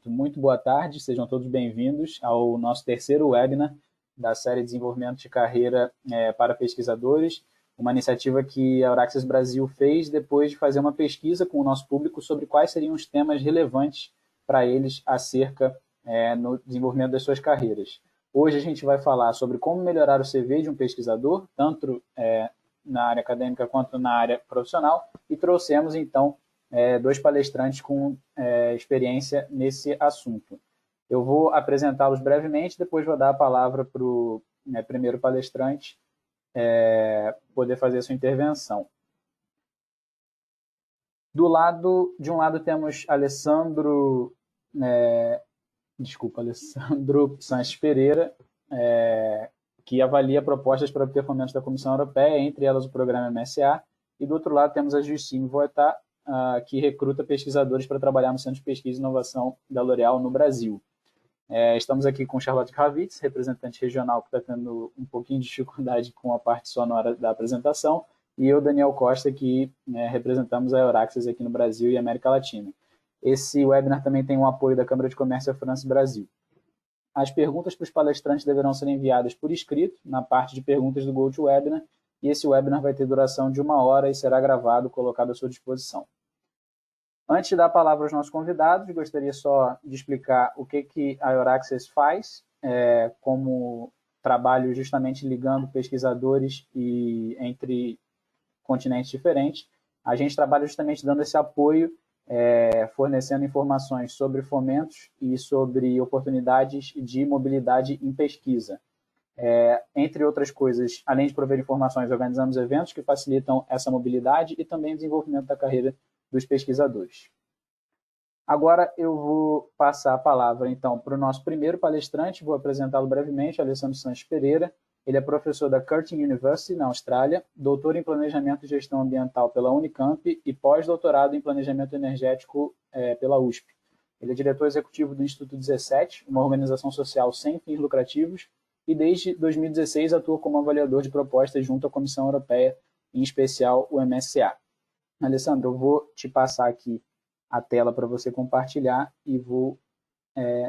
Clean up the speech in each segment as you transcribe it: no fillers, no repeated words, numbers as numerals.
muito boa tarde, sejam todos bem-vindos ao nosso terceiro webinar da série Desenvolvimento de Carreira para Pesquisadores, uma iniciativa que a Euraxess Brasil fez depois de fazer uma pesquisa com o nosso público sobre quais seriam os temas relevantes para eles acerca no desenvolvimento das suas carreiras. Hoje a gente vai falar sobre como melhorar o CV de um pesquisador, tanto na área acadêmica quanto na área profissional, e trouxemos, então, dois palestrantes com experiência nesse assunto. Eu vou apresentá-los brevemente, depois vou dar a palavra para o primeiro palestrante poder fazer a sua intervenção. De um lado temos Alessandro Sanches Pereira, que avalia propostas para obter fomentos da Comissão Europeia, entre elas o programa MSA, e do outro lado temos a Justine Voetá, que recruta pesquisadores para trabalhar no Centro de Pesquisa e Inovação da L'Oréal no Brasil. Estamos aqui com Charlotte Kravitz, representante regional, que está tendo um pouquinho de dificuldade com a parte sonora da apresentação, e eu, Daniel Costa, que representamos a Euraxess aqui no Brasil e América Latina. Esse webinar também tem o apoio da Câmara de Comércio França Brasil. As perguntas para os palestrantes deverão ser enviadas por escrito, na parte de perguntas do GoToWebinar, e esse webinar vai ter duração de 1 hora e será gravado, colocado à sua disposição. Antes de dar a palavra aos nossos convidados, gostaria só de explicar o que a Euraxess faz, como trabalho justamente ligando pesquisadores entre continentes diferentes. A gente trabalha justamente dando esse apoio, fornecendo informações sobre fomentos e sobre oportunidades de mobilidade em pesquisa. Entre outras coisas, além de prover informações, organizamos eventos que facilitam essa mobilidade e também o desenvolvimento da carreira dos pesquisadores. Agora eu vou passar a palavra, então, para o nosso primeiro palestrante, vou apresentá-lo brevemente, Alessandro Sanches Pereira. Ele é professor da Curtin University, na Austrália, doutor em Planejamento e Gestão Ambiental pela Unicamp e pós-doutorado em Planejamento Energético pela USP. Ele é diretor executivo do Instituto 17, uma organização social sem fins lucrativos, e desde 2016 atua como avaliador de propostas junto à Comissão Europeia, em especial o MSA. Alessandro, eu vou te passar aqui a tela para você compartilhar e vou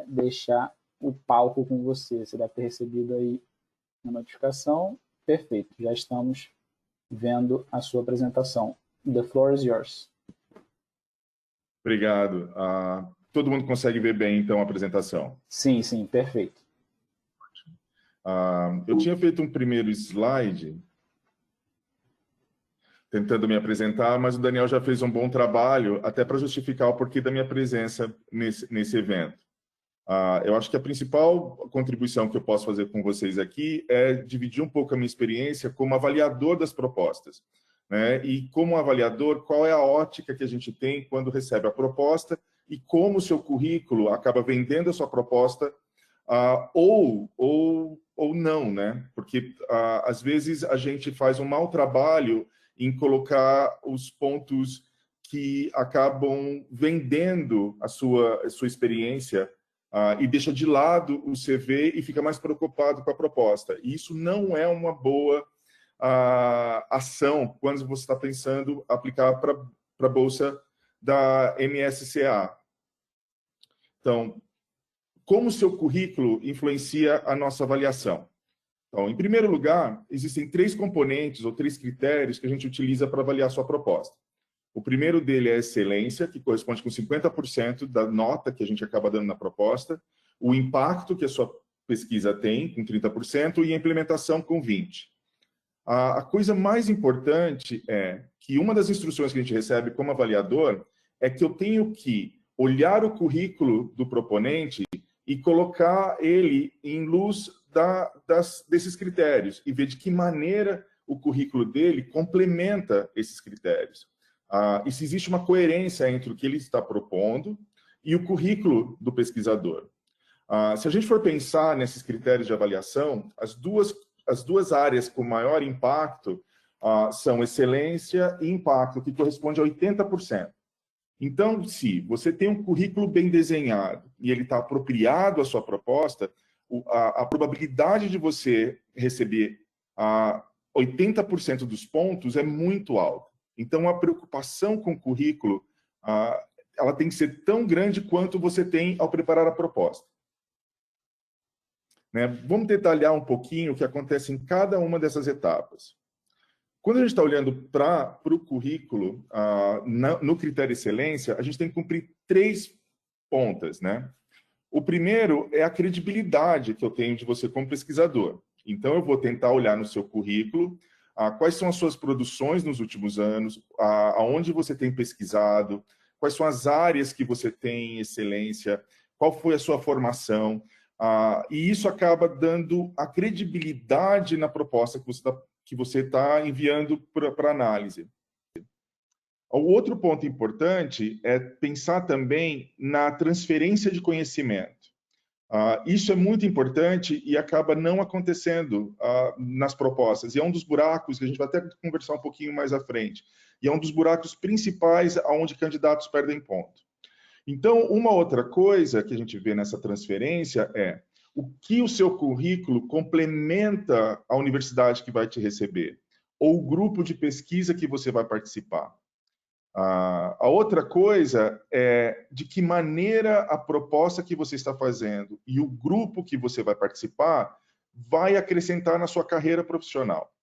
deixar o palco com você. Você deve ter recebido aí a notificação. Perfeito, já estamos vendo a sua apresentação. The floor is yours. Obrigado. Todo mundo consegue ver bem, então, a apresentação? Sim, sim, perfeito. Eu tinha feito um primeiro slide tentando me apresentar, mas o Daniel já fez um bom trabalho até para justificar o porquê da minha presença nesse evento. Eu acho que a principal contribuição que eu posso fazer com vocês aqui é dividir um pouco a minha experiência como avaliador das propostas, né? E como avaliador, qual é a ótica que a gente tem quando recebe a proposta e como o seu currículo acaba vendendo a sua proposta ou não, né? Porque às vezes a gente faz um mau trabalho em colocar os pontos que acabam vendendo a sua experiência e deixa de lado o CV e fica mais preocupado com a proposta. E isso não é uma boa ação quando você está pensando aplicar para a bolsa da MSCA. Então, como o seu currículo influencia a nossa avaliação? Então, em primeiro lugar, existem 3 componentes ou 3 critérios que a gente utiliza para avaliar a sua proposta. O primeiro dele é a excelência, que corresponde com 50% da nota que a gente acaba dando na proposta, o impacto que a sua pesquisa tem, com 30%, e a implementação, com 20%. A coisa mais importante é que uma das instruções que a gente recebe como avaliador é que eu tenho que olhar o currículo do proponente e colocar ele em luz desses critérios e ver de que maneira o currículo dele complementa esses critérios. E se existe uma coerência entre o que ele está propondo e o currículo do pesquisador. Se a gente for pensar nesses critérios de avaliação, as duas áreas com maior impacto são excelência e impacto, que corresponde a 80%. Então, se você tem um currículo bem desenhado e ele está apropriado à sua proposta, a probabilidade de você receber 80% dos pontos é muito alta. Então, a preocupação com o currículo ela tem que ser tão grande quanto você tem ao preparar a proposta. Né? Vamos detalhar um pouquinho o que acontece em cada uma dessas etapas. Quando a gente está olhando para o currículo, no critério excelência, a gente tem que cumprir 3 pontas, né? O primeiro é a credibilidade que eu tenho de você como pesquisador. Então, eu vou tentar olhar no seu currículo quais são as suas produções nos últimos anos, aonde você tem pesquisado, quais são as áreas que você tem excelência, qual foi a sua formação. E isso acaba dando a credibilidade na proposta que você está enviando para análise. O outro ponto importante é pensar também na transferência de conhecimento. Isso é muito importante e acaba não acontecendo nas propostas. E é um dos buracos que a gente vai até conversar um pouquinho mais à frente. E é um dos buracos principais onde candidatos perdem ponto. Então, uma outra coisa que a gente vê nessa transferência é o que o seu currículo complementa a universidade que vai te receber, ou o grupo de pesquisa que você vai participar. A outra coisa é de que maneira a proposta que você está fazendo e o grupo que você vai participar vai acrescentar na sua carreira profissional.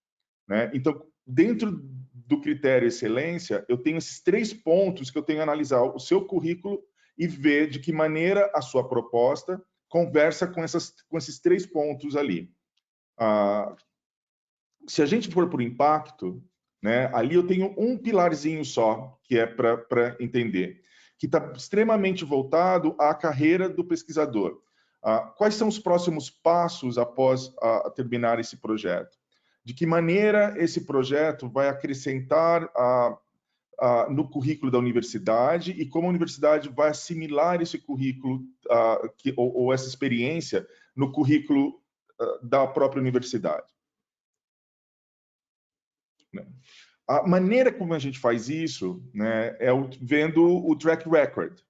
Né? Então, dentro do critério excelência, eu tenho esses 3 pontos que eu tenho que analisar o seu currículo e ver de que maneira a sua proposta conversa com esses 3 pontos ali. Se a gente for por impacto, né, ali eu tenho um pilarzinho só, que é para entender, que está extremamente voltado à carreira do pesquisador. Quais são os próximos passos após terminar esse projeto? De que maneira esse projeto vai acrescentar no currículo da universidade e como a universidade vai assimilar esse currículo ou essa experiência no currículo da própria universidade. A maneira como a gente faz isso, né, é vendo o track record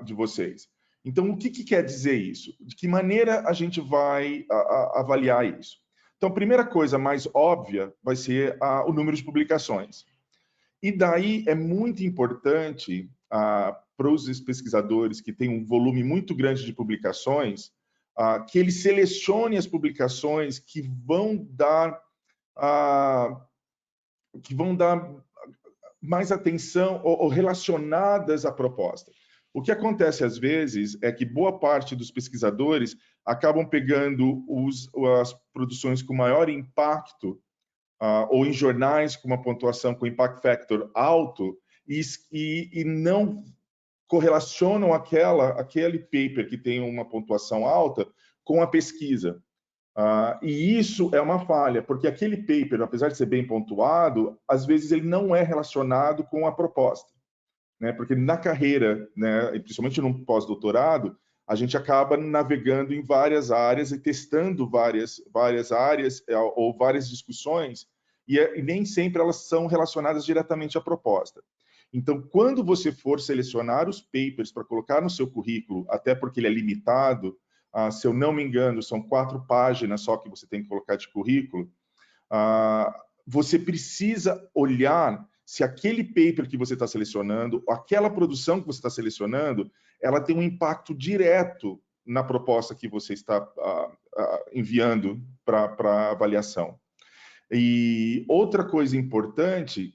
de vocês. Então, o que quer dizer isso? De que maneira a gente vai avaliar isso? Então, a primeira coisa mais óbvia vai ser o número de publicações. E daí é muito importante para os pesquisadores que têm um volume muito grande de publicações, que eles selecionem as publicações que vão dar mais atenção ou relacionadas à proposta. O que acontece às vezes é que boa parte dos pesquisadores acabam pegando as produções com maior impacto ou em jornais com uma pontuação com impact factor alto e não correlacionam aquele paper que tem uma pontuação alta com a pesquisa. E isso é uma falha, porque aquele paper, apesar de ser bem pontuado, às vezes ele não é relacionado com a proposta. Né? Porque na carreira, né, principalmente no pós-doutorado, a gente acaba navegando em várias áreas e testando várias áreas ou várias discussões, e nem sempre elas são relacionadas diretamente à proposta. Então, quando você for selecionar os papers para colocar no seu currículo, até porque ele é limitado, se eu não me engano, são 4 páginas só que você tem que colocar de currículo, você precisa olhar se aquele paper que você está selecionando, aquela produção que você está selecionando, ela tem um impacto direto na proposta que você está enviando para avaliação. E outra coisa importante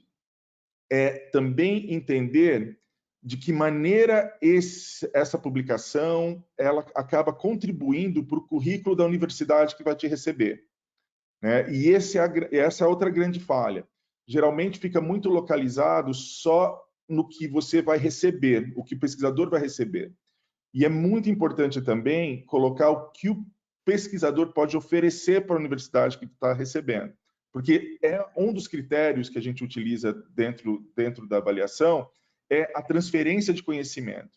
é também entender de que maneira essa publicação ela acaba contribuindo para o currículo da universidade que vai te receber. Né? E essa é outra grande falha. Geralmente fica muito localizado só no que você vai receber, o que o pesquisador vai receber. E é muito importante também colocar o que o pesquisador pode oferecer para a universidade que está recebendo. Porque é um dos critérios que a gente utiliza dentro da avaliação é a transferência de conhecimento.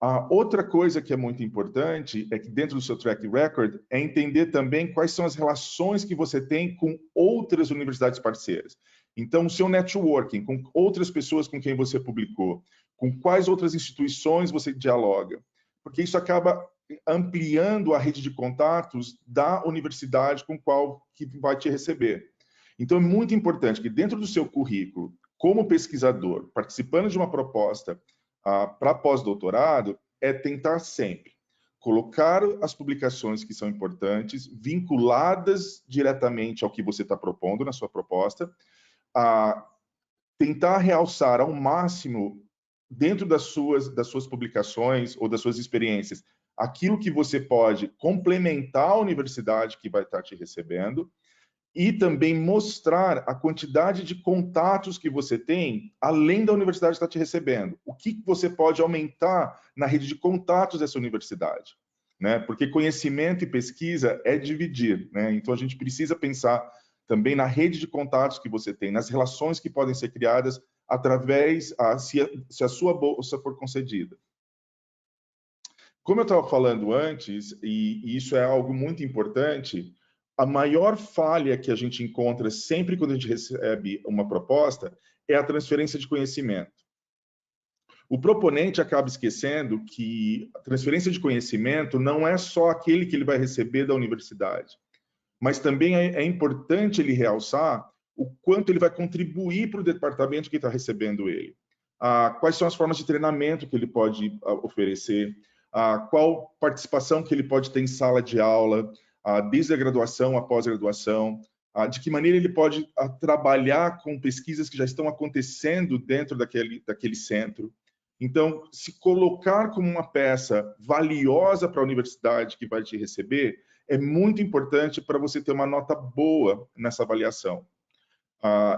A outra coisa que é muito importante é que dentro do seu track record é entender também quais são as relações que você tem com outras universidades parceiras. Então, o seu networking, com outras pessoas com quem você publicou, com quais outras instituições você dialoga, porque isso acaba ampliando a rede de contatos da universidade com qual que vai te receber. Então, é muito importante que dentro do seu currículo, como pesquisador, participando de uma proposta para pós-doutorado, é tentar sempre colocar as publicações que são importantes, vinculadas diretamente ao que você está propondo na sua proposta, tentar realçar ao máximo, dentro das suas publicações ou das suas experiências, aquilo que você pode complementar a universidade que vai estar te recebendo, e também mostrar a quantidade de contatos que você tem, além da universidade estar te recebendo. O que você pode aumentar na rede de contatos dessa universidade, né? Porque conhecimento e pesquisa é dividir, né? Então, a gente precisa pensar também na rede de contatos que você tem, nas relações que podem ser criadas através, se a sua bolsa for concedida. Como eu estava falando antes, e isso é algo muito importante, a maior falha que a gente encontra sempre quando a gente recebe uma proposta é a transferência de conhecimento. O proponente acaba esquecendo que a transferência de conhecimento não é só aquele que ele vai receber da universidade, mas também é importante ele realçar o quanto ele vai contribuir para o departamento que está recebendo ele. Quais são as formas de treinamento que ele pode oferecer, qual participação que ele pode ter em sala de aula, desde a graduação, a pós-graduação, de que maneira ele pode trabalhar com pesquisas que já estão acontecendo dentro daquele centro. Então, se colocar como uma peça valiosa para a universidade que vai te receber é muito importante para você ter uma nota boa nessa avaliação.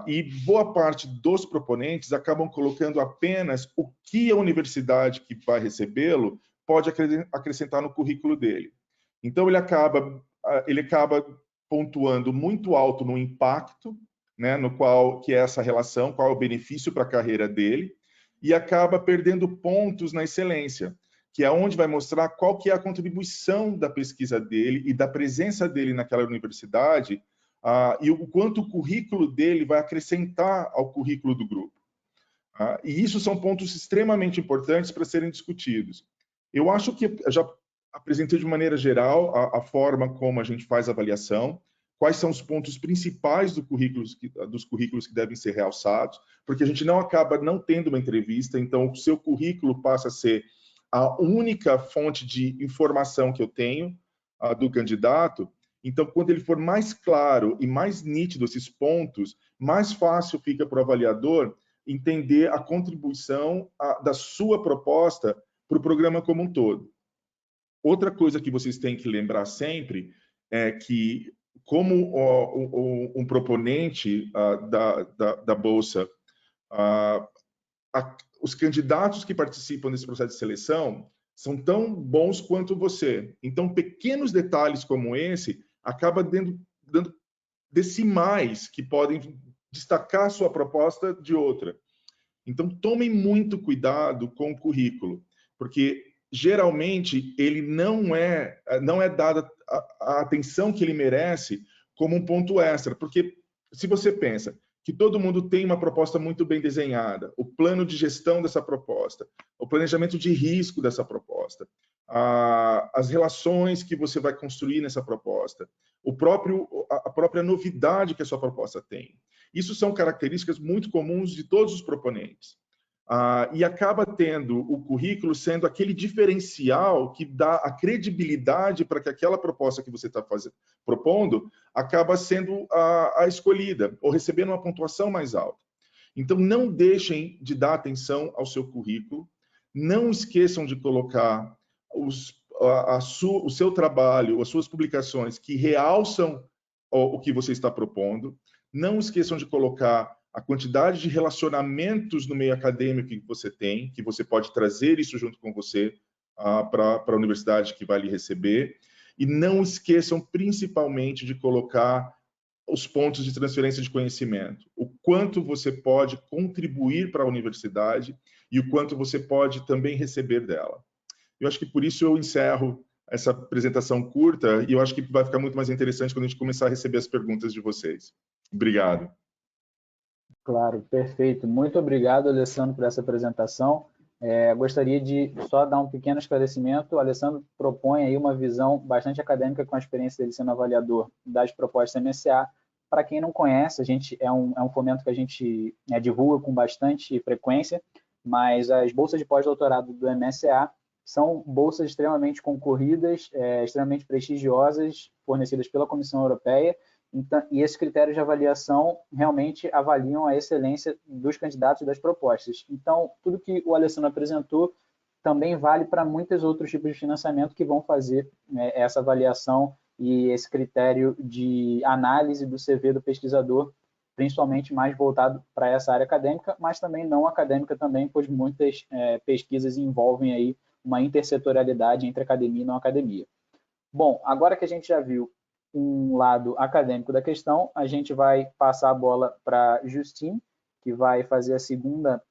E boa parte dos proponentes acabam colocando apenas o que a universidade que vai recebê-lo pode acrescentar no currículo dele. Então, ele acaba pontuando muito alto no impacto, né, que é essa relação, qual é o benefício para a carreira dele, e acaba perdendo pontos na excelência, que é onde vai mostrar qual que é a contribuição da pesquisa dele e da presença dele naquela universidade, e o quanto o currículo dele vai acrescentar ao currículo do grupo. E isso são pontos extremamente importantes para serem discutidos. Eu acho que já apresentei de maneira geral a forma como a gente faz a avaliação, quais são os pontos principais dos currículos que devem ser realçados, porque a gente não acaba não tendo uma entrevista, então o seu currículo passa a ser a única fonte de informação que eu tenho do candidato. Então, quando ele for mais claro e mais nítido esses pontos, mais fácil fica para o avaliador entender a contribuição da sua proposta para o programa como um todo. Outra coisa que vocês têm que lembrar sempre é que, como um proponente da Bolsa, os candidatos que participam desse processo de seleção são tão bons quanto você. Então, pequenos detalhes como esse acabam dando decimais que podem destacar a sua proposta de outra. Então, tomem muito cuidado com o currículo, porque geralmente ele não é dada a atenção que ele merece como um ponto extra, porque se você pensa que todo mundo tem uma proposta muito bem desenhada, o plano de gestão dessa proposta, o planejamento de risco dessa proposta, as relações que você vai construir nessa proposta, a própria novidade que a sua proposta tem. Isso são características muito comuns de todos os proponentes. E acaba tendo o currículo sendo aquele diferencial que dá a credibilidade para que aquela proposta que você está propondo acaba sendo a escolhida, ou recebendo uma pontuação mais alta. Então, não deixem de dar atenção ao seu currículo, não esqueçam de colocar o seu trabalho, as suas publicações que realçam o que você está propondo, não esqueçam de colocar a quantidade de relacionamentos no meio acadêmico que você tem, que você pode trazer isso junto com você para a universidade que vai lhe receber. E não esqueçam, principalmente, de colocar os pontos de transferência de conhecimento. O quanto você pode contribuir para a universidade e o quanto você pode também receber dela. Eu acho que por isso eu encerro essa apresentação curta e eu acho que vai ficar muito mais interessante quando a gente começar a receber as perguntas de vocês. Obrigado. Claro, perfeito. Muito obrigado, Alessandro, por essa apresentação. Gostaria de só dar um pequeno esclarecimento. O Alessandro propõe aí uma visão bastante acadêmica com a experiência dele sendo avaliador das propostas MSA, para quem não conhece, a gente é um fomento que a gente divulga com bastante frequência, mas as bolsas de pós-doutorado do MSA são bolsas extremamente concorridas, extremamente prestigiosas, fornecidas pela Comissão Europeia, então, e esses critérios de avaliação realmente avaliam a excelência dos candidatos e das propostas. Então, tudo que o Alessandro apresentou também vale para muitos outros tipos de financiamento que vão fazer essa avaliação e esse critério de análise do CV do pesquisador, principalmente mais voltado para essa área acadêmica, mas também não acadêmica também, pois muitas pesquisas envolvem aí uma intersetorialidade entre academia e não academia. Bom, agora que a gente já viu um lado acadêmico da questão, a gente vai passar a bola para Justine, que vai fazer a segunda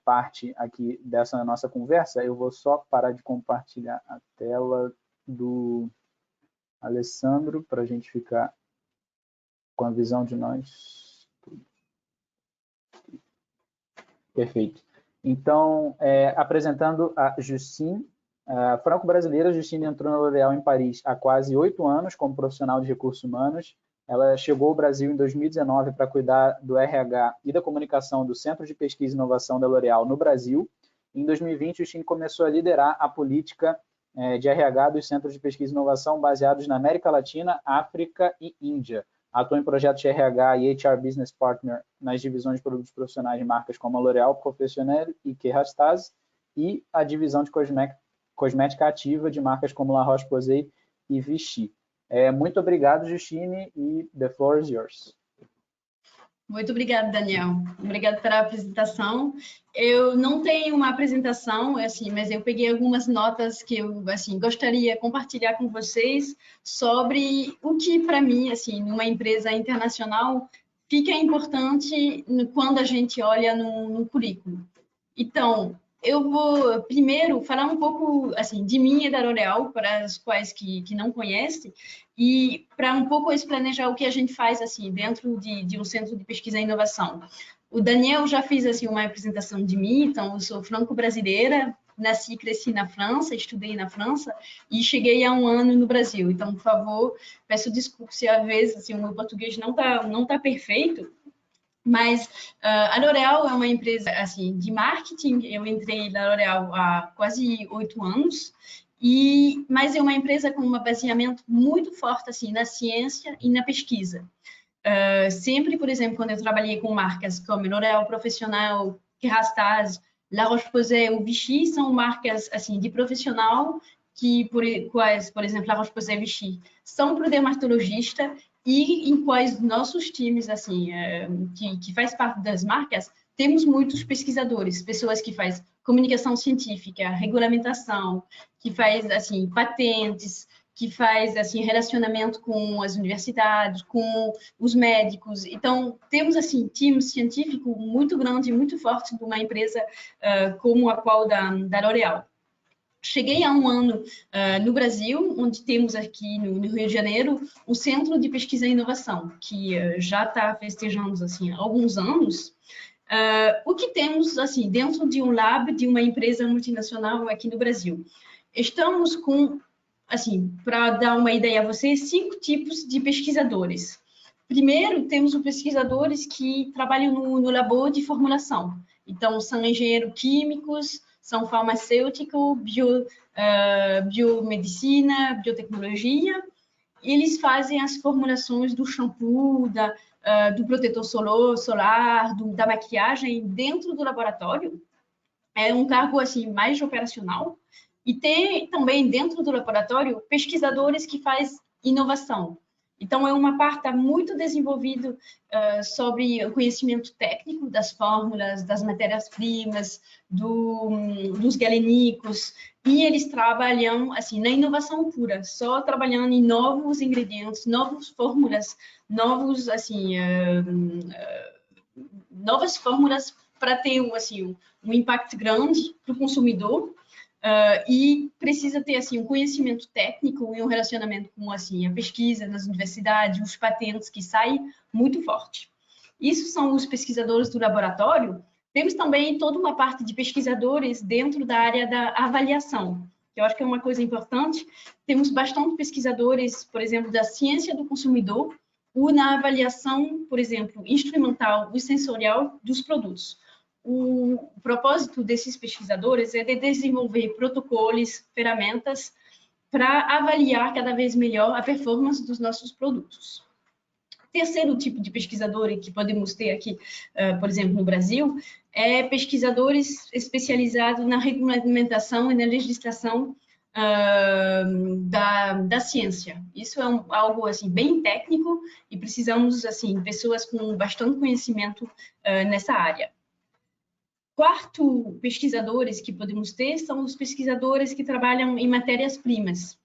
parte aqui dessa nossa conversa. Eu vou só parar de compartilhar a tela do Alessandro para a gente ficar com a visão de nós. Perfeito. Então, apresentando a Justine, franco-brasileira, Justine entrou na L'Oréal em Paris há quase 8 anos como profissional de recursos humanos. Ela chegou ao Brasil em 2019 para cuidar do RH e da comunicação do Centro de Pesquisa e Inovação da L'Oréal no Brasil. Em 2020, Justine começou a liderar a política de RH dos Centros de Pesquisa e Inovação baseados na América Latina, África e Índia. Atua em projetos de RH e HR Business Partner nas divisões de produtos profissionais de marcas como a L'Oréal Professionnel e Kérastase e a divisão de cosmética ativa de marcas como La Roche-Posay e Vichy. Muito obrigado, Justine, e the floor is yours. Muito obrigada, Daniel. Obrigada pela apresentação. Eu não tenho uma apresentação, assim, mas eu peguei algumas notas que eu gostaria de compartilhar com vocês sobre o que, para mim, assim, numa empresa internacional, fica importante quando a gente olha no currículo. Então, eu vou primeiro falar um pouco assim de mim e da L'Oréal para os quais que não conhecem e para um pouco explanejar o que a gente faz assim dentro de um centro de pesquisa e inovação. O Daniel já fez assim uma apresentação de mim, então eu sou franco-brasileira, nasci e cresci na França, estudei na França e cheguei há 1 ano no Brasil. Então, por favor, peço desculpa se às vezes assim, o meu português não tá perfeito. Mas a L'Oréal é uma empresa assim de marketing. Eu entrei na L'Oréal há quase 8 anos, mas é uma empresa com um baseamento muito forte assim na ciência e na pesquisa. Sempre, por exemplo, quando eu trabalhei com marcas como L'Oréal Professionnel, Kérastase, La Roche-Posay ou Vichy, são marcas assim de profissional por exemplo, La Roche-Posay e Vichy, são para o dermatologista e em quais nossos times, assim, que faz parte das marcas, temos muitos pesquisadores, pessoas que fazem comunicação científica, regulamentação, que faz, assim, patentes, que faz, assim, relacionamento com as universidades, com os médicos. Então, temos, assim, time científico muito grande, muito forte de uma empresa como a qual da L'Oréal. Cheguei há 1 ano no Brasil, onde temos aqui no Rio de Janeiro um centro de pesquisa e inovação, que já está festejando assim, há alguns anos. O que temos assim dentro de um lab de uma empresa multinacional aqui no Brasil? Estamos com, assim, para dar uma ideia a vocês, 5 tipos de pesquisadores. Primeiro, temos os pesquisadores que trabalham no labor de formulação. Então, são engenheiros químicos, são farmacêutico, biomedicina, biotecnologia. Eles fazem as formulações do shampoo, do protetor solar, da maquiagem dentro do laboratório. É um cargo assim mais operacional. E tem também dentro do laboratório pesquisadores que fazem inovação. Então, é uma parte muito desenvolvida sobre o conhecimento técnico das fórmulas, das matérias-primas, dos galenicos, e eles trabalham assim na inovação pura, só trabalhando em novos ingredientes, novas fórmulas, novas fórmulas para ter assim, um impacto grande para o consumidor. E precisa ter assim um conhecimento técnico e um relacionamento com assim a pesquisa nas universidades, os patentes que saem muito forte. Isso são os pesquisadores do laboratório. Temos também toda uma parte de pesquisadores dentro da área da avaliação, que eu acho que é uma coisa importante. Temos bastante pesquisadores, por exemplo, da ciência do consumidor, ou na avaliação, por exemplo, instrumental e sensorial dos produtos. O propósito desses pesquisadores é de desenvolver protocolos, ferramentas para avaliar cada vez melhor a performance dos nossos produtos. Terceiro tipo de pesquisador que podemos ter aqui, por exemplo, no Brasil, é pesquisadores especializados na regulamentação e na legislação da ciência. Isso é algo assim bem técnico e precisamos assim pessoas com bastante conhecimento nessa área. Quarto pesquisadores que podemos ter são os pesquisadores que trabalham em matérias-primas.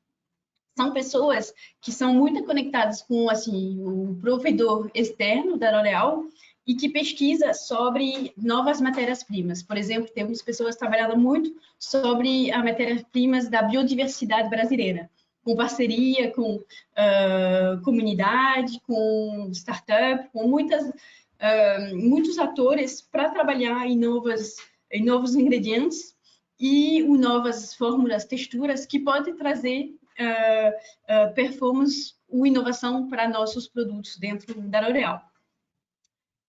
São pessoas que são muito conectadas com assim o provedor externo da L'Oréal e que pesquisa sobre novas matérias-primas. Por exemplo, temos pessoas trabalhando muito sobre as matérias-primas da biodiversidade brasileira, com parceria com comunidade, com startup, com muitos atores para trabalhar em novos ingredientes e novas fórmulas, texturas que podem trazer performance ou inovação para nossos produtos dentro da L'Oréal.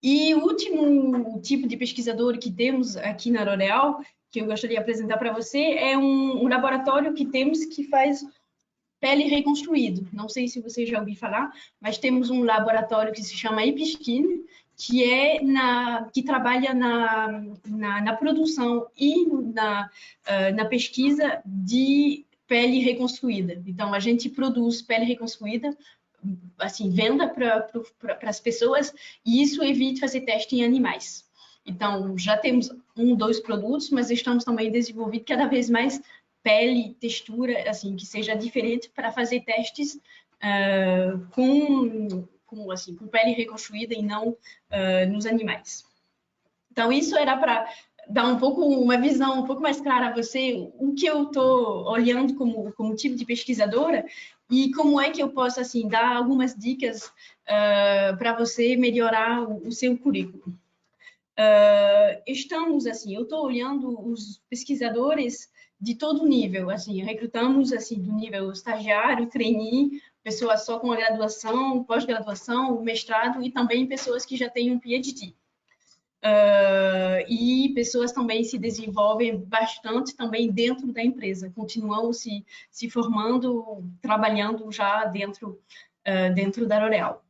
E o último tipo de pesquisador que temos aqui na L'Oréal, que eu gostaria de apresentar para você, é um laboratório que temos que faz pele reconstruída. Não sei se você já ouviu falar, mas temos um laboratório que se chama Epskin, que trabalha na produção e na pesquisa de pele reconstruída. Então, a gente produz pele reconstruída, assim, venda para as pessoas, e isso evita fazer teste em animais. Então, já temos 2 produtos, mas estamos também desenvolvendo cada vez mais pele, textura, assim, que seja diferente para fazer testes com pele reconstruída e não nos animais. Então, isso era para dar uma visão um pouco mais clara a você, o que eu estou olhando como tipo de pesquisadora e como é que eu posso, assim, dar algumas dicas para você melhorar o seu currículo. Eu estou olhando os pesquisadores de todo nível, assim, recrutamos, assim, do nível estagiário, trainee, pessoas só com a graduação, pós-graduação, mestrado e também pessoas que já têm um PhD. E pessoas também se desenvolvem bastante também dentro da empresa, continuam se formando, trabalhando já dentro da L'Oréal.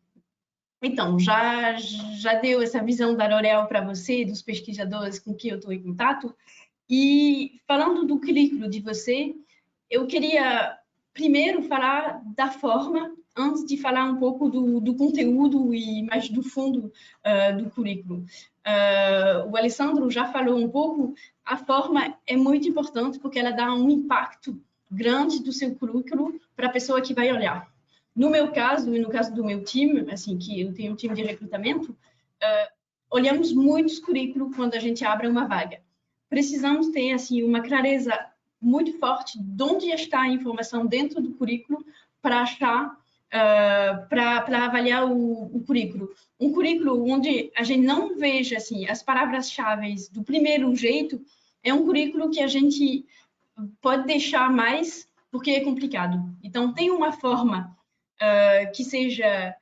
Então, já deu essa visão da L'Oréal para você, dos pesquisadores com quem eu estou em contato. E falando do currículo de você, eu queria primeiro falar da forma, antes de falar um pouco do conteúdo e mais do fundo do currículo. O Alessandro já falou um pouco, a forma é muito importante porque ela dá um impacto grande do seu currículo para a pessoa que vai olhar. No meu caso, e no caso do meu time, assim, que eu tenho um time de recrutamento, olhamos muitos currículos quando a gente abre uma vaga. Precisamos ter, assim, uma clareza muito forte de onde está a informação dentro do currículo para achar, para avaliar o currículo. Um currículo onde a gente não veja, assim, as palavras-chave do primeiro jeito, é um currículo que a gente pode deixar mais porque é complicado. Então, tem uma forma que seja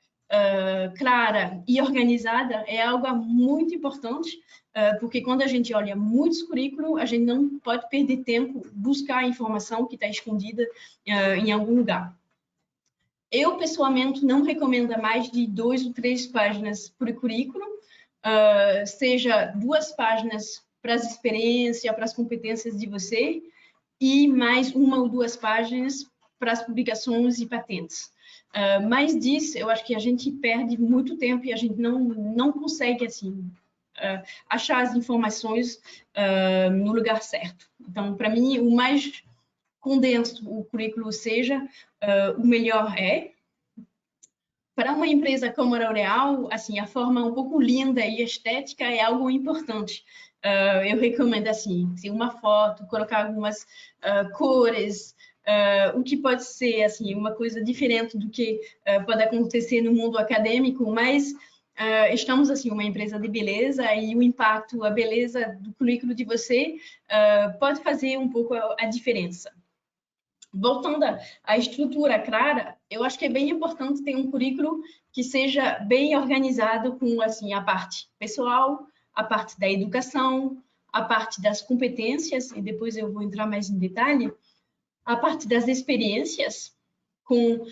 clara e organizada, é algo muito importante, porque quando a gente olha muitos currículos, a gente não pode perder tempo buscar a informação que está escondida em algum lugar. Eu, pessoalmente, não recomendo mais de 2 ou 3 páginas por currículo, seja 2 páginas para as experiências, para as competências de você, e mais 1 ou 2 páginas para as publicações e patentes. Mais disso, eu acho que a gente perde muito tempo e a gente não consegue, assim, achar as informações no lugar certo. Então, para mim, o mais condenso o currículo seja, o melhor é. Para uma empresa como a L'Oréal, assim, a forma um pouco linda e estética é algo importante. Eu recomendo, assim, uma foto, colocar algumas cores, o que pode ser, assim, uma coisa diferente do que pode acontecer no mundo acadêmico, mas estamos, assim, uma empresa de beleza e o impacto, a beleza do currículo de você pode fazer um pouco a diferença. voltando à estrutura clara, eu acho que é bem importante ter um currículo que seja bem organizado com assim a parte pessoal, a parte da educação, a parte das competências, e depois eu vou entrar mais em detalhe, a parte das experiências, com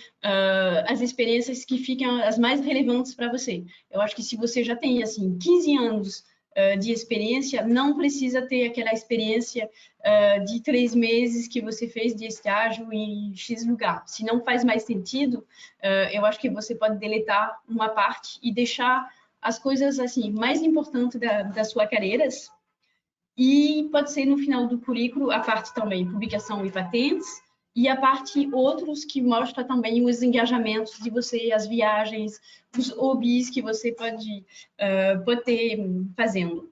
as experiências que ficam as mais relevantes para você. Eu acho que se você já tem assim 15 anos de experiência, não precisa ter aquela experiência de 3 meses que você fez de estágio em X lugar. Se não faz mais sentido, eu acho que você pode deletar uma parte e deixar as coisas assim mais importantes das suas carreiras. E pode ser no final do currículo a parte também publicação e patentes, e a parte outros que mostra também os engajamentos de você, as viagens, os hobbies que você pode ter fazendo.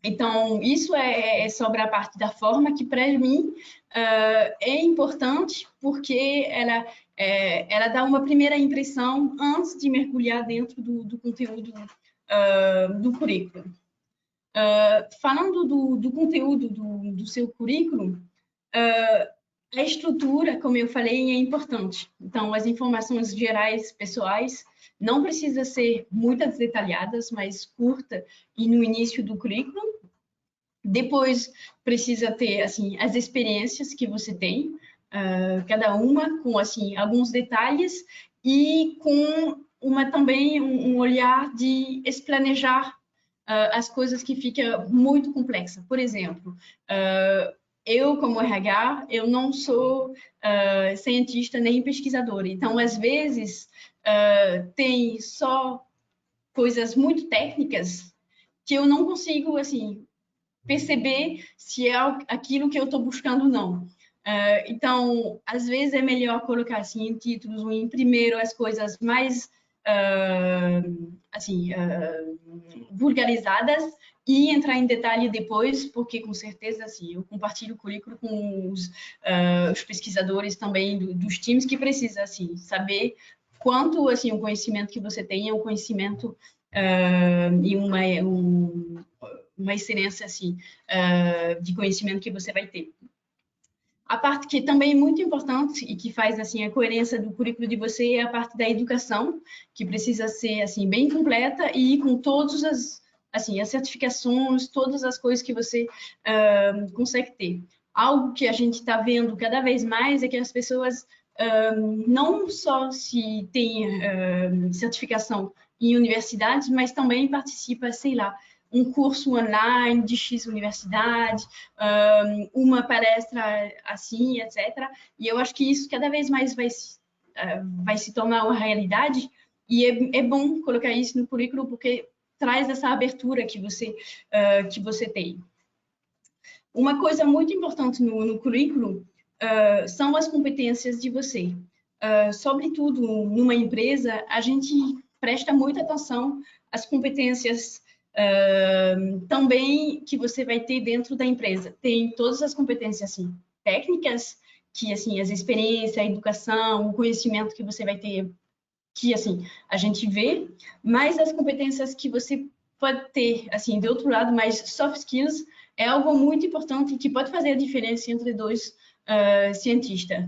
Então, isso é sobre a parte da forma que, para mim, é importante porque ela dá uma primeira impressão antes de mergulhar dentro do conteúdo do currículo. Falando do conteúdo do seu currículo, a estrutura, como eu falei, é importante. Então, as informações gerais, pessoais, não precisa ser muitas detalhadas, mas curta e no início do currículo. Depois, precisa ter, assim, as experiências que você tem, cada uma com, assim, alguns detalhes e com também um olhar de esplanejar as coisas que fica muito complexa. Por exemplo, eu, como RH, eu não sou cientista nem pesquisadora. Então, às vezes, tem só coisas muito técnicas que eu não consigo, assim, perceber se é aquilo que eu estou buscando ou não. Então, às vezes é melhor colocar assim em títulos ou em primeiro as coisas mais vulgarizadas e entrar em detalhe depois, porque com certeza assim, eu compartilho o currículo com os pesquisadores também dos times que precisam assim, saber quanto assim, o conhecimento que você tem é um conhecimento e uma excelência assim, de conhecimento que você vai ter. A parte que também é muito importante e que faz assim a coerência do currículo de você é a parte da educação, que precisa ser assim bem completa e com todas as certificações, todas as coisas que você consegue ter. Algo que a gente está vendo cada vez mais é que as pessoas não só se têm certificação em universidades, mas também participa, sei lá, um curso online de X universidade, uma palestra assim, etc. E eu acho que isso cada vez mais vai se tornar uma realidade e é bom colocar isso no currículo porque traz essa abertura que você tem. Uma coisa muito importante no currículo são as competências de você. Sobretudo numa empresa, a gente presta muita atenção às competências também que você vai ter dentro da empresa. Tem todas as competências assim, técnicas, que assim, as experiências, a educação, o conhecimento que você vai ter, que assim, a gente vê, mas as competências que você pode ter, assim, de outro lado, mais soft skills, é algo muito importante que pode fazer a diferença entre dois cientistas.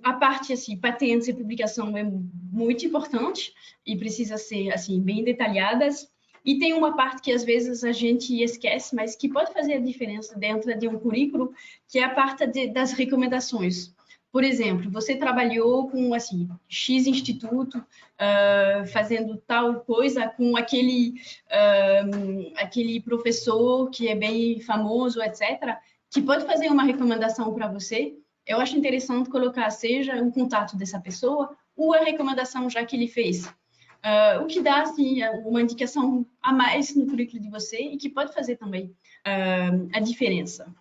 A parte assim, patentes e publicação é muito importante e precisa ser assim bem detalhadas. E tem uma parte que às vezes a gente esquece, mas que pode fazer a diferença dentro de um currículo, que é a parte das recomendações. Por exemplo, você trabalhou com assim X instituto fazendo tal coisa com aquele professor que é bem famoso, etc., que pode fazer uma recomendação para você. Eu acho interessante colocar seja o contato dessa pessoa ou a recomendação já que ele fez. O que dá assim, uma indicação a mais no currículo de você e que pode fazer também a diferença.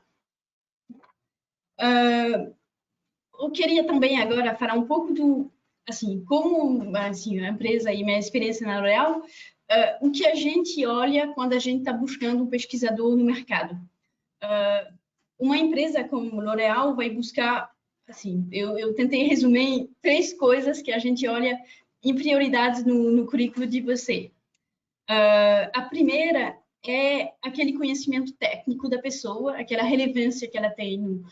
Eu queria também agora falar um pouco do, assim, como assim, a empresa e minha experiência na L'Oréal, o que a gente olha quando a gente está buscando um pesquisador no mercado. Uma empresa como L'Oréal vai buscar, assim, eu tentei resumir 3 coisas que a gente olha em prioridades no currículo de você. A primeira é aquele conhecimento técnico da pessoa, aquela relevância que ela tem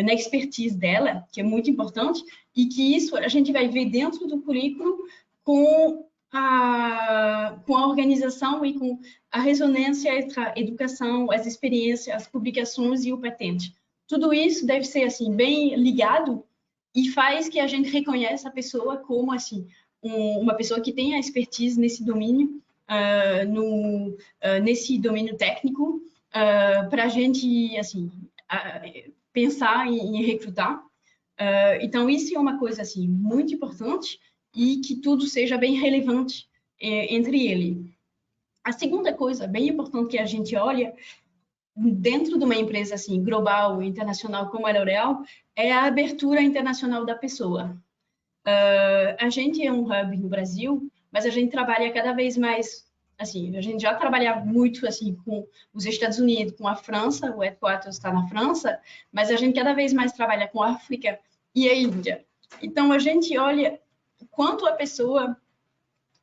na expertise dela, que é muito importante, e que isso a gente vai ver dentro do currículo com a organização e com a ressonância entre a educação, as experiências, as publicações e o patente. Tudo isso deve ser assim bem ligado e faz que a gente reconheça a pessoa como assim uma pessoa que tem a expertise nesse domínio, nesse domínio técnico, para a gente assim pensar em recrutar. Então isso é uma coisa assim muito importante e que tudo seja bem relevante entre ele. A segunda coisa bem importante que a gente olha dentro de uma empresa assim global, internacional como a L'Oréal, é a abertura internacional da pessoa. A gente é um hub no Brasil, mas a gente trabalha cada vez mais, assim, a gente já trabalha muito assim com os Estados Unidos, com a França, o headquarters está na França, mas a gente cada vez mais trabalha com a África e a Índia. Então a gente olha quanto a pessoa,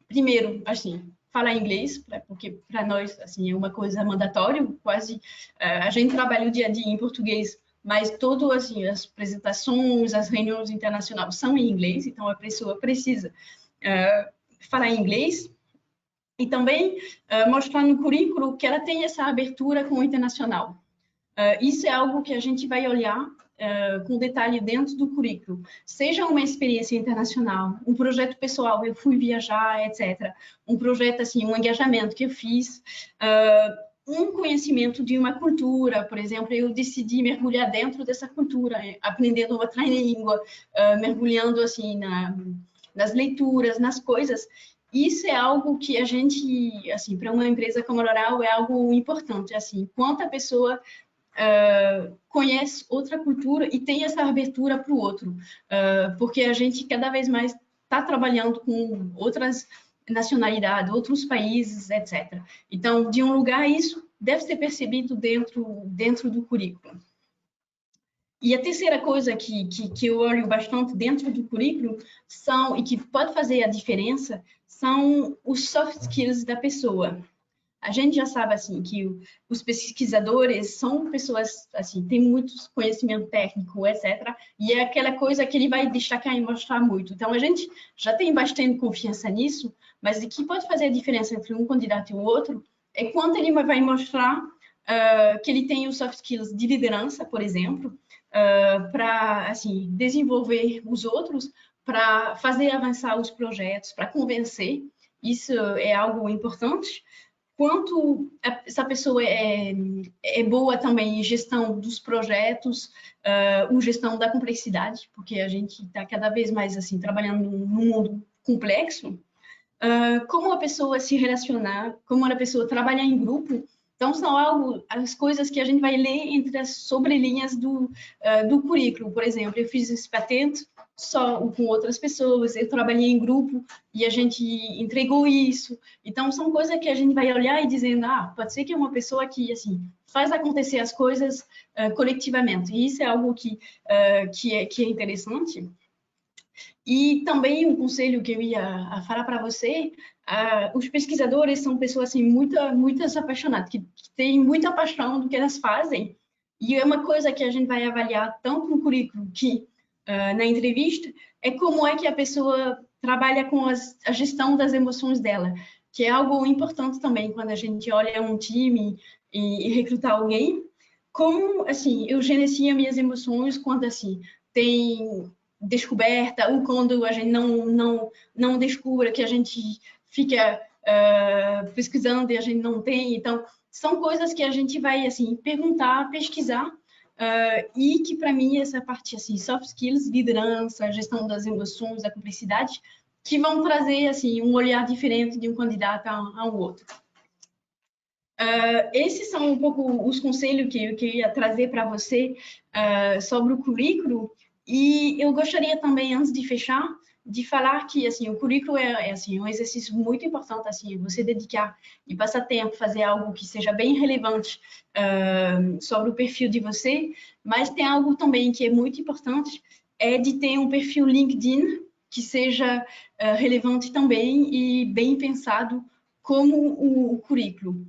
primeiro, assim, fala inglês, porque para nós assim é uma coisa mandatória, quase a gente trabalha o dia a dia em português, mas todas assim, as apresentações, as reuniões internacionais são em inglês, então a pessoa precisa falar inglês e também mostrar no currículo que ela tem essa abertura com o internacional. Isso é algo que a gente vai olhar com detalhe dentro do currículo. Seja uma experiência internacional, um projeto pessoal, eu fui viajar, etc. Um projeto, assim, um engajamento que eu fiz, um conhecimento de uma cultura, por exemplo, eu decidi mergulhar dentro dessa cultura, aprendendo outra língua, mergulhando, assim, nas leituras, nas coisas. Isso é algo que a gente, assim, para uma empresa como a L'Oréal é algo importante, assim, quanto a pessoa conhece outra cultura e tem essa abertura para o outro, porque a gente cada vez mais está trabalhando com outras nacionalidades, outros países, etc. Então, de um lugar, isso deve ser percebido dentro do currículo. E a terceira coisa que eu olho bastante dentro do currículo e que pode fazer a diferença são os soft skills da pessoa. A gente já sabe assim que os pesquisadores são pessoas assim, têm muito conhecimento técnico, etc. E é aquela coisa que ele vai destacar e mostrar muito. Então a gente já tem bastante confiança nisso, mas o que pode fazer a diferença entre um candidato e o outro é quando ele vai mostrar que ele tem os soft skills de liderança, por exemplo, para assim desenvolver os outros, para fazer avançar os projetos, para convencer. Isso é algo importante. Quanto essa pessoa é boa também em gestão dos projetos, gestão da complexidade, porque a gente está cada vez mais assim trabalhando num mundo complexo. Como a pessoa se relacionar, como a pessoa trabalhar em grupo. Então, são as coisas que a gente vai ler entre as sobrelinhas do currículo. Por exemplo, eu fiz esse patente só com outras pessoas, eu trabalhei em grupo e a gente entregou isso. Então, são coisas que a gente vai olhar e dizendo, pode ser que é uma pessoa que, assim, faz acontecer as coisas coletivamente. E isso é algo que é interessante. E também um conselho que eu ia falar para você, os pesquisadores são pessoas assim muito apaixonadas, que têm muita paixão do que elas fazem. E é uma coisa que a gente vai avaliar tanto no currículo que na entrevista, é como é que a pessoa trabalha com a gestão das emoções dela, que é algo importante também quando a gente olha um time e recrutar alguém. Como, assim, eu gerencio minhas emoções quando, assim, tem descoberta ou quando a gente não descobre, que a gente fica pesquisando e a gente não tem. Então, são coisas que a gente vai, assim, perguntar, pesquisar, e que, para mim, essa parte, assim, soft skills, liderança, gestão das emoções, da complexidade, que vão trazer, assim, um olhar diferente de um candidato a um outro. Esses são um pouco os conselhos que eu queria trazer para você sobre o currículo. E eu gostaria também, antes de fechar, de falar que assim, o currículo é assim, um exercício muito importante, assim, você dedicar e passar tempo, fazer algo que seja bem relevante sobre o perfil de você, mas tem algo também que é muito importante, é de ter um perfil LinkedIn que seja relevante também e bem pensado como o currículo.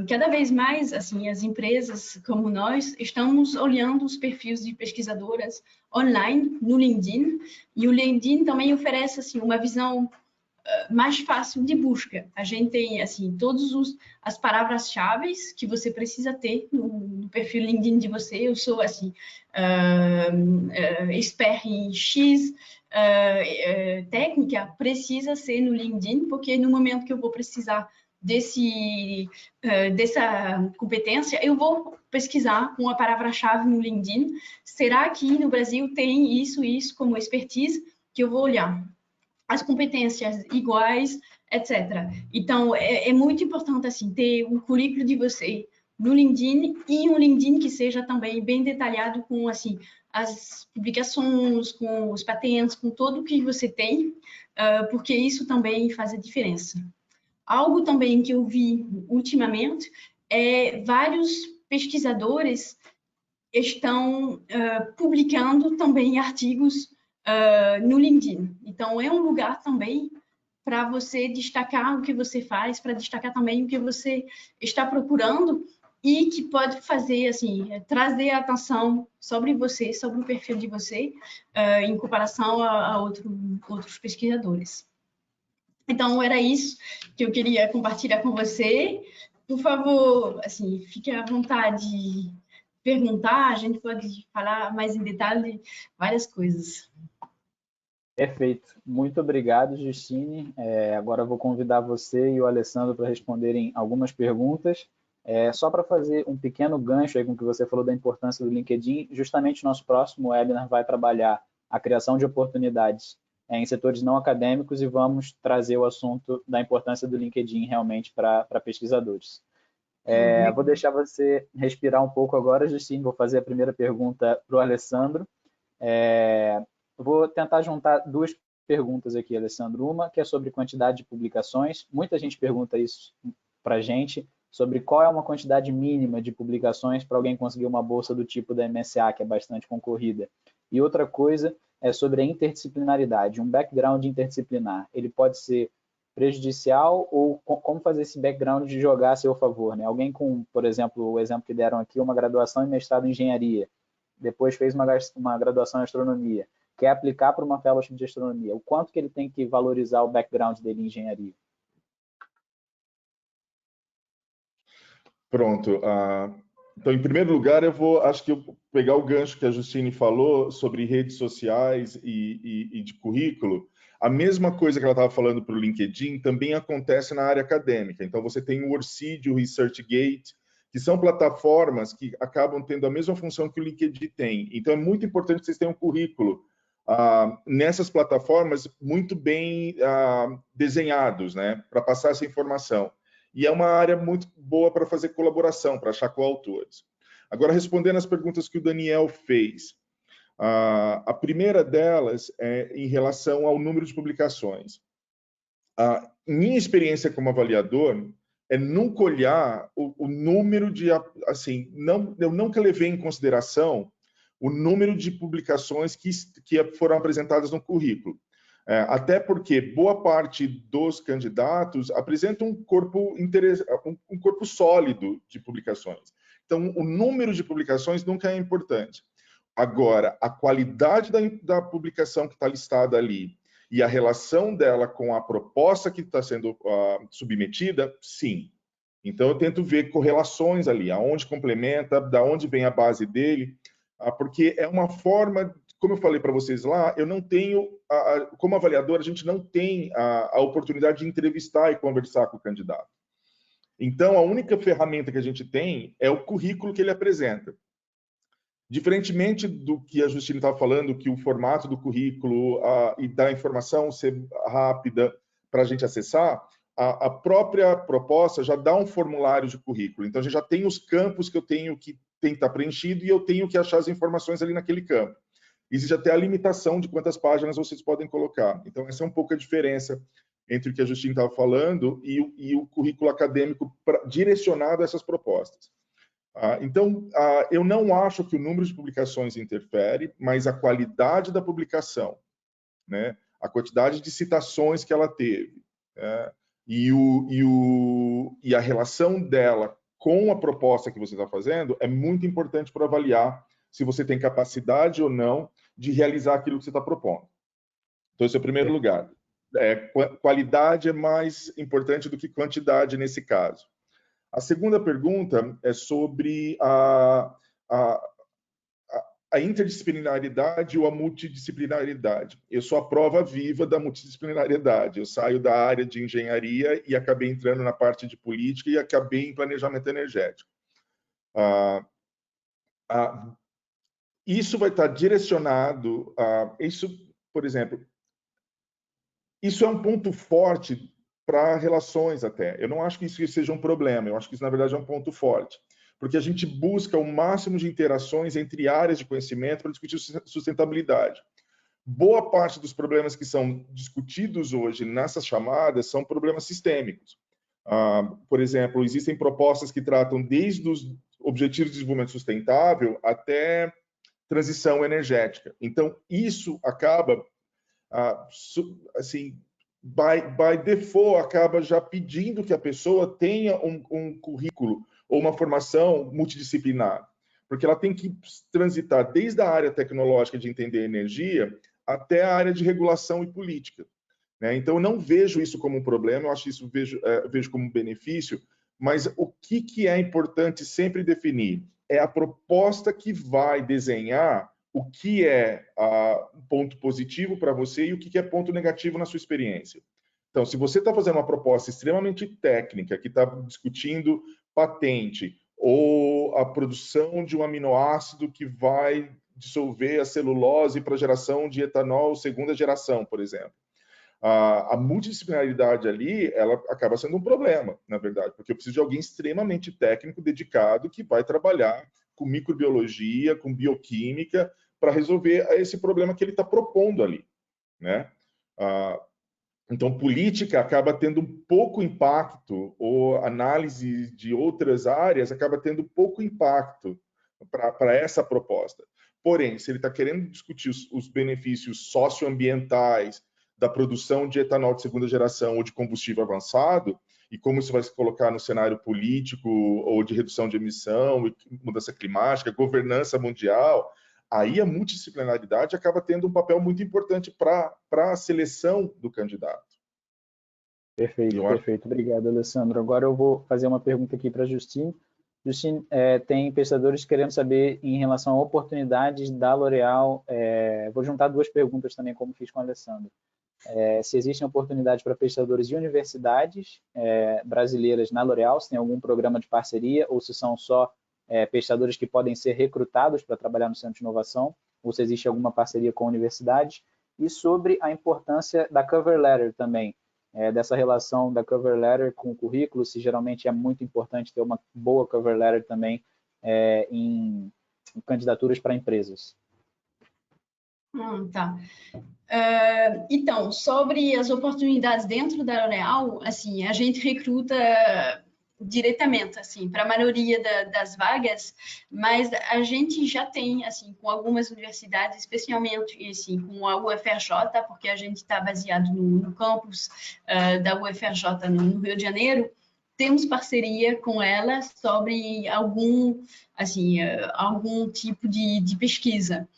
Cada vez mais, assim, as empresas como nós estamos olhando os perfis de pesquisadoras online no LinkedIn, e o LinkedIn também oferece assim uma visão mais fácil de busca. A gente tem assim todas as palavras-chave que você precisa ter no perfil LinkedIn de você. Eu sou assim expert em X técnica, precisa ser no LinkedIn, porque no momento que eu vou precisar dessa competência, eu vou pesquisar uma palavra-chave no LinkedIn. Será que no Brasil tem isso como expertise? Que eu vou olhar as competências iguais, etc. Então, é muito importante assim ter o currículo de você no LinkedIn, e um LinkedIn que seja também bem detalhado com assim as publicações, com os patentes, com tudo que você tem, porque isso também faz a diferença. Algo também que eu vi ultimamente é vários pesquisadores estão publicando também artigos no LinkedIn. Então, é um lugar também para você destacar o que você faz, para destacar também o que você está procurando, e que pode fazer, assim, trazer a atenção sobre você, sobre o perfil de você, em comparação a outros pesquisadores. Então, era isso que eu queria compartilhar com você. Por favor, assim, fique à vontade de perguntar, a gente pode falar mais em detalhe várias coisas. Perfeito. Muito obrigado, Justine. Agora eu vou convidar você e o Alessandro para responderem algumas perguntas. Só para fazer um pequeno gancho aí com o que você falou da importância do LinkedIn, justamente nosso próximo webinar vai trabalhar a criação de oportunidades em setores não acadêmicos, e vamos trazer o assunto da importância do LinkedIn realmente para pesquisadores. Vou deixar você respirar um pouco agora, Justine. Vou fazer a primeira pergunta para o Alessandro. Vou tentar juntar duas perguntas aqui, Alessandro. Uma que é sobre quantidade de publicações. Muita gente pergunta isso para a gente, sobre qual é uma quantidade mínima de publicações para alguém conseguir uma bolsa do tipo da MSA, que é bastante concorrida. E outra coisa é sobre a interdisciplinaridade. Um background interdisciplinar, ele pode ser prejudicial, ou como fazer esse background de jogar a seu favor, né? Alguém com, por exemplo, o exemplo que deram aqui, uma graduação em mestrado em engenharia, depois fez uma graduação em astronomia, quer aplicar para uma fellowship de astronomia, o quanto que ele tem que valorizar o background dele em engenharia? Pronto. Então, em primeiro lugar, acho que eu vou pegar o gancho que a Justine falou sobre redes sociais e de currículo. A mesma coisa que ela estava falando para o LinkedIn também acontece na área acadêmica. Então, você tem o Worseed, o ResearchGate, que são plataformas que acabam tendo a mesma função que o LinkedIn tem. Então, é muito importante que vocês tenham um currículo nessas plataformas muito bem desenhados, né, para passar essa informação. E é uma área muito boa para fazer colaboração, para achar coautores. Agora, respondendo às perguntas que o Daniel fez. A primeira delas é em relação ao número de publicações. Minha experiência como avaliador é nunca olhar o número de... Assim, eu nunca levei em consideração o número de publicações que foram apresentadas no currículo. Até porque boa parte dos candidatos apresenta um corpo sólido de publicações. Então, o número de publicações nunca é importante. Agora, a qualidade da publicação que está listada ali e a relação dela com a proposta que está sendo submetida, sim. Então, eu tento ver correlações ali, aonde complementa, da onde vem a base dele, porque é uma forma... Como eu falei para vocês lá, eu não tenho, como avaliador, a gente não tem a oportunidade de entrevistar e conversar com o candidato. Então, a única ferramenta que a gente tem é o currículo que ele apresenta. Diferentemente do que a Justine estava falando, que o formato do currículo e da informação ser rápida para a gente acessar, a própria proposta já dá um formulário de currículo. Então, a gente já tem os campos que eu tenho que estar preenchido e eu tenho que achar as informações ali naquele campo. Existe até a limitação de quantas páginas vocês podem colocar. Então, essa é um pouco a diferença entre o que a Justine estava falando e o currículo acadêmico direcionado a essas propostas. Então, eu não acho que o número de publicações interfere, mas a qualidade da publicação né? A quantidade de citações que ela teve, né? E a relação dela com a proposta que você está fazendo é muito importante para avaliar se você tem capacidade ou não de realizar aquilo que você está propondo. Então, esse é o primeiro lugar. Qualidade é mais importante do que quantidade nesse caso. A segunda pergunta é sobre a interdisciplinaridade ou a multidisciplinaridade. Eu sou a prova viva da multidisciplinariedade. Eu saio da área de engenharia e acabei entrando na parte de política e acabei em planejamento energético. Isso vai estar direcionado a... Isso, por exemplo, isso é um ponto forte para relações até. Eu não acho que isso seja um problema, eu acho que isso, na verdade, é um ponto forte. Porque a gente busca o máximo de interações entre áreas de conhecimento para discutir sustentabilidade. Boa parte dos problemas que são discutidos hoje nessas chamadas são problemas sistêmicos. Por exemplo, existem propostas que tratam desde os Objetivos de Desenvolvimento Sustentável até transição energética. Então, isso acaba, assim, by default, acaba já pedindo que a pessoa tenha um currículo ou uma formação multidisciplinar, porque ela tem que transitar desde a área tecnológica de entender energia até a área de regulação e política, né? Então, eu não vejo isso como um problema, eu acho isso vejo como um benefício, mas o que é importante sempre definir é a proposta que vai desenhar o que é um ponto positivo para você e o que é ponto negativo na sua experiência. Então, se você está fazendo uma proposta extremamente técnica, que está discutindo patente ou a produção de um aminoácido que vai dissolver a celulose para geração de etanol segunda geração, por exemplo, a multidisciplinaridade ali, ela acaba sendo um problema, na verdade, porque eu preciso de alguém extremamente técnico, dedicado, que vai trabalhar com microbiologia, com bioquímica, para resolver esse problema que ele está propondo ali, né? Então, política acaba tendo um pouco impacto, ou análise de outras áreas acaba tendo pouco impacto para essa proposta. Porém, se ele está querendo discutir os benefícios socioambientais da produção de etanol de segunda geração ou de combustível avançado, e como isso vai se colocar no cenário político ou de redução de emissão, mudança climática, governança mundial, aí a multidisciplinaridade acaba tendo um papel muito importante para a seleção do candidato. Perfeito, perfeito. Obrigado, Alessandro. Agora eu vou fazer uma pergunta aqui para a Justine. Justine, tem pesquisadores querendo saber em relação a oportunidades da L'Oréal. Vou juntar duas perguntas também, como fiz com o Alessandro. Se existem oportunidades para pesquisadores de universidades brasileiras na L'Oréal, se tem algum programa de parceria, ou se são só pesquisadores que podem ser recrutados para trabalhar no Centro de Inovação, ou se existe alguma parceria com universidades, e sobre a importância da cover letter também, dessa relação da cover letter com o currículo, se geralmente é muito importante ter uma boa cover letter também em candidaturas para empresas. Tá. Então, sobre as oportunidades dentro da L'Oréal, assim, a gente recruta diretamente, assim, para a maioria das vagas, mas a gente já tem, assim, com algumas universidades, especialmente, assim, com a UFRJ, porque a gente está baseado no campus da UFRJ no Rio de Janeiro, temos parceria com ela sobre algum tipo de pesquisa.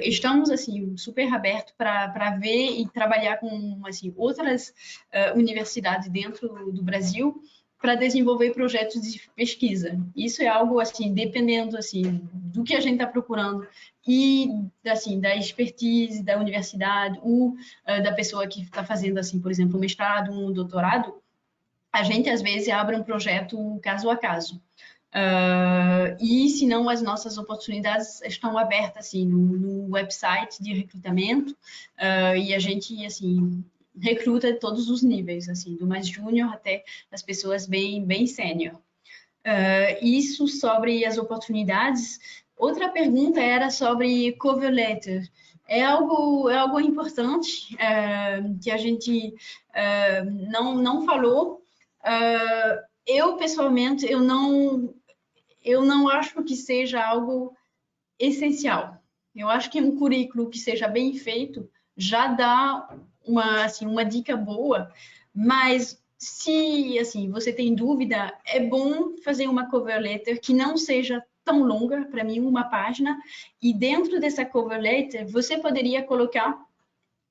Estamos assim super abertos para ver e trabalhar com assim outras universidades dentro do Brasil para desenvolver projetos de pesquisa. Isso é algo assim dependendo assim do que a gente está procurando e assim da expertise da universidade ou da pessoa que está fazendo assim, por exemplo, um mestrado, um doutorado. A gente às vezes abre um projeto caso a caso. E se não, as nossas oportunidades estão abertas assim no website de recrutamento e a gente assim recruta todos os níveis, assim do mais júnior até as pessoas bem sênior. Isso sobre as oportunidades. Outra pergunta era sobre cover letter. É algo importante que a gente não falou. Eu pessoalmente eu não acho que seja algo essencial. Eu acho que um currículo que seja bem feito já dá uma dica boa, mas se assim, você tem dúvida, é bom fazer uma cover letter que não seja tão longa, para mim, uma página, e dentro dessa cover letter você poderia colocar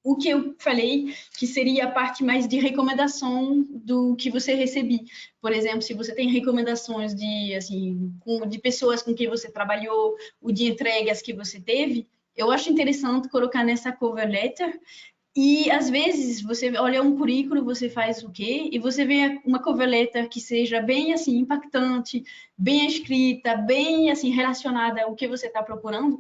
o que eu falei, que seria a parte mais de recomendação do que você recebi. Por exemplo, se você tem recomendações de, assim, de pessoas com quem você trabalhou, ou de entregas que você teve, eu acho interessante colocar nessa cover letter. E, às vezes, você olha um currículo, você faz o quê? E você vê uma cover letter que seja bem, assim, impactante, bem escrita, bem, assim, relacionada ao que você está procurando,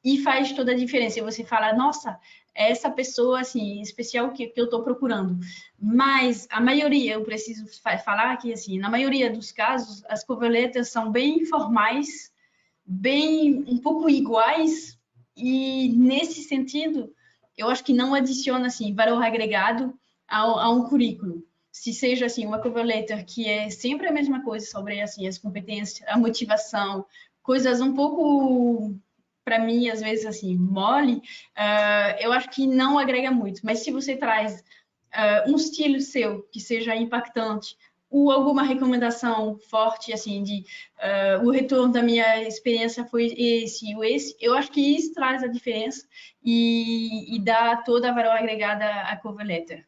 e faz toda a diferença. E você fala, nossa, é essa pessoa, assim, especial que eu estou procurando. Mas a maioria, eu preciso falar que, assim, na maioria dos casos, as cover letters são bem formais, bem, um pouco iguais, e nesse sentido, eu acho que não adiciona, assim, valor agregado a um currículo. Se seja, assim, uma cover letter que é sempre a mesma coisa sobre, assim, as competências, a motivação, coisas um pouco, para mim, às vezes, assim, mole, eu acho que não agrega muito. Mas se você traz um estilo seu que seja impactante, ou alguma recomendação forte, assim, de o retorno da minha experiência foi esse ou esse, eu acho que isso traz a diferença e dá toda a valor agregada à cover letter.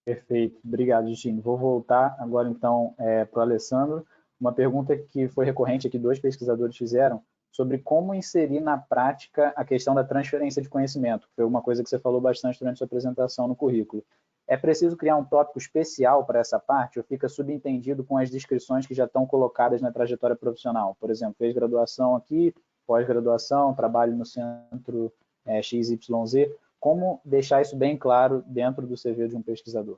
Perfeito, obrigado, Justino. Vou voltar agora então para o Alessandro. Uma pergunta que foi recorrente aqui, 2 pesquisadores fizeram, sobre como inserir na prática a questão da transferência de conhecimento. Foi uma coisa que você falou bastante durante a sua apresentação no currículo. É preciso criar um tópico especial para essa parte ou fica subentendido com as descrições que já estão colocadas na trajetória profissional? Por exemplo, fez graduação aqui, pós-graduação, trabalho no centro XYZ. Como deixar isso bem claro dentro do CV de um pesquisador?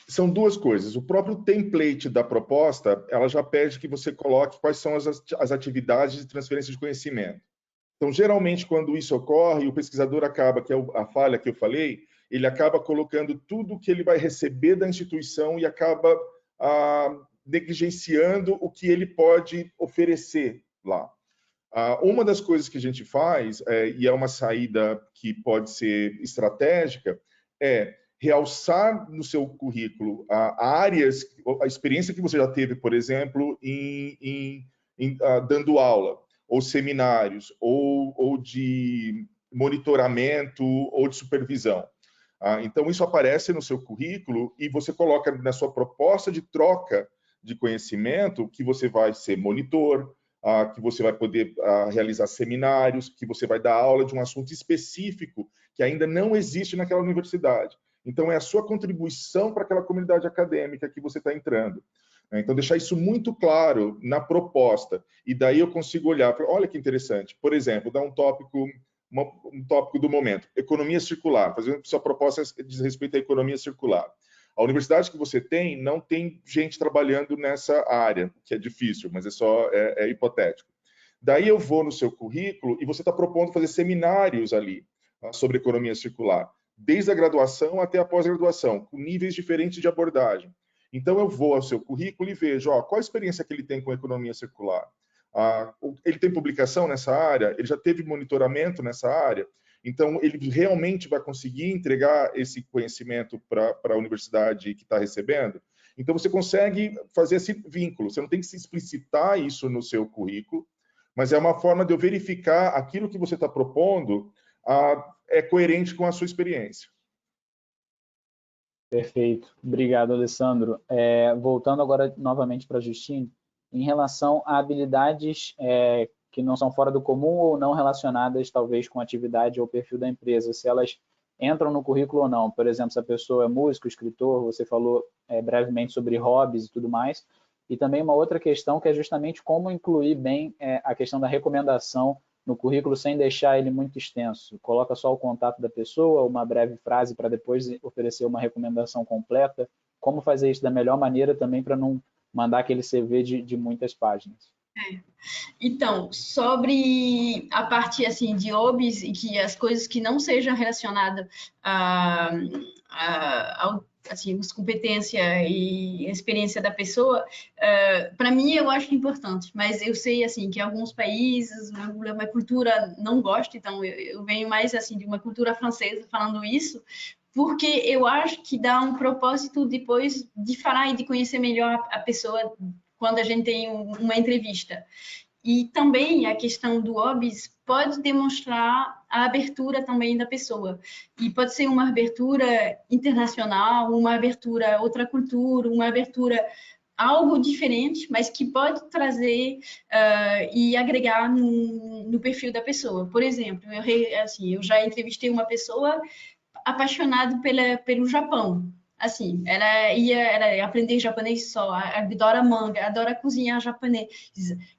São 2 coisas. O próprio template da proposta, ela já pede que você coloque quais são as atividades de transferência de conhecimento. Então, geralmente, quando isso ocorre, o pesquisador acaba, que é a falha que eu falei, ele acaba colocando tudo que ele vai receber da instituição e acaba negligenciando o que ele pode oferecer lá. Uma das coisas que a gente faz, e é uma saída que pode ser estratégica, é realçar no seu currículo áreas, a experiência que você já teve, por exemplo, dando aula, ou seminários, ou de monitoramento, ou de supervisão. Então, isso aparece no seu currículo e você coloca na sua proposta de troca de conhecimento que você vai ser monitor, que você vai poder realizar seminários, que você vai dar aula de um assunto específico que ainda não existe naquela universidade. Então, é a sua contribuição para aquela comunidade acadêmica que você está entrando. Então, deixar isso muito claro na proposta. E daí eu consigo olhar, olha que interessante. Por exemplo, dar um tópico do momento, economia circular. Fazendo sua proposta diz respeito à economia circular. A universidade que você tem não tem gente trabalhando nessa área, que é difícil, mas é hipotético. Daí eu vou no seu currículo e você está propondo fazer seminários ali sobre economia circular, desde a graduação até a pós-graduação, com níveis diferentes de abordagem. Então eu vou ao seu currículo e vejo qual a experiência que ele tem com economia circular. Ele tem publicação nessa área? Ele já teve monitoramento nessa área? Então, ele realmente vai conseguir entregar esse conhecimento para a universidade que está recebendo? Então, você consegue fazer esse vínculo. Você não tem que se explicitar isso no seu currículo, mas é uma forma de eu verificar aquilo que você está propondo é coerente com a sua experiência. Perfeito. Obrigado, Alessandro. Voltando agora novamente para a Justine, em relação a habilidades que não são fora do comum ou não relacionadas, talvez, com a atividade ou perfil da empresa, se elas entram no currículo ou não. Por exemplo, se a pessoa é músico, escritor, você falou brevemente sobre hobbies e tudo mais. E também uma outra questão que é justamente como incluir bem a questão da recomendação no currículo sem deixar ele muito extenso. Coloca só o contato da pessoa, uma breve frase para depois oferecer uma recomendação completa. Como fazer isso da melhor maneira também para não mandar aquele CV de muitas páginas. Então, sobre a parte assim de hobbies e que as coisas que não sejam relacionadas ao assim, as competências e a experiência da pessoa, para mim eu acho importante, mas eu sei assim que alguns países uma cultura não gosta, então eu venho mais assim de uma cultura francesa falando isso, porque eu acho que dá um propósito depois de falar e de conhecer melhor a pessoa quando a gente tem uma entrevista. E também a questão do hobbies pode demonstrar a abertura também da pessoa. E pode ser uma abertura internacional, uma abertura a outra cultura, uma abertura algo diferente, mas que pode trazer e agregar no perfil da pessoa. Por exemplo, eu já entrevistei uma pessoa apaixonada pelo Japão. Assim, ela ia aprender japonês só, adora manga, adora cozinhar japonês.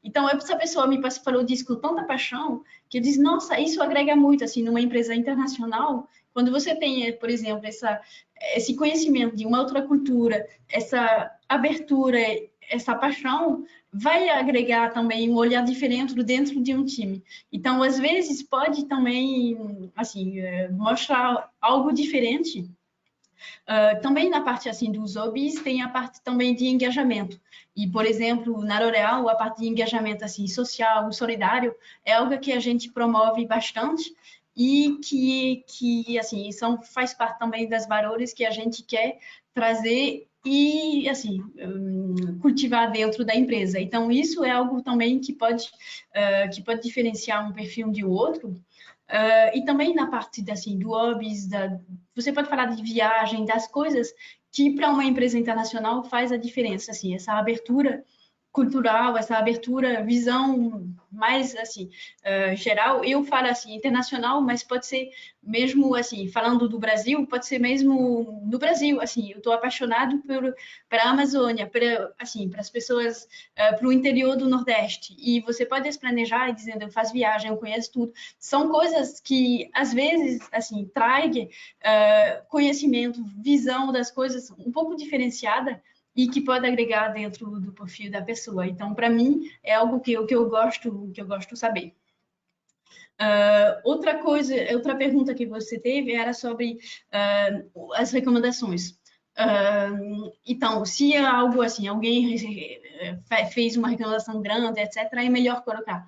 Então, essa pessoa me falou disso com tanta paixão que eu disse, nossa, isso agrega muito, assim, numa empresa internacional. Quando você tem, por exemplo, esse conhecimento de uma outra cultura, essa abertura, essa paixão, vai agregar também um olhar diferente dentro de um time. Então, às vezes, pode também, assim, mostrar algo diferente. Também na parte assim dos hobbies tem a parte também de engajamento. E, por exemplo, na L'Oréal, a parte de engajamento assim social, solidário, é algo que a gente promove bastante e que assim, faz parte também das valores que a gente quer trazer e assim cultivar dentro da empresa. Então isso é algo também que pode diferenciar um perfil de outro. E também na parte assim, do hobbies, você pode falar de viagem, das coisas que para uma empresa internacional faz a diferença, assim, essa abertura cultural, essa abertura, visão mais assim geral. Eu falo assim internacional, mas pode ser mesmo assim falando do Brasil, pode ser mesmo no Brasil. Assim, eu estou apaixonado pela Amazônia, para assim para as pessoas para o interior do Nordeste. E você pode se planejar dizendo eu faço viagem, eu conheço tudo. São coisas que às vezes assim trazem conhecimento, visão das coisas um pouco diferenciada e que pode agregar dentro do perfil da pessoa. Então, para mim, é algo que eu gosto saber. Outra pergunta que você teve era sobre as recomendações. Então, se é algo assim, alguém fez uma recomendação grande, etc., é melhor colocar.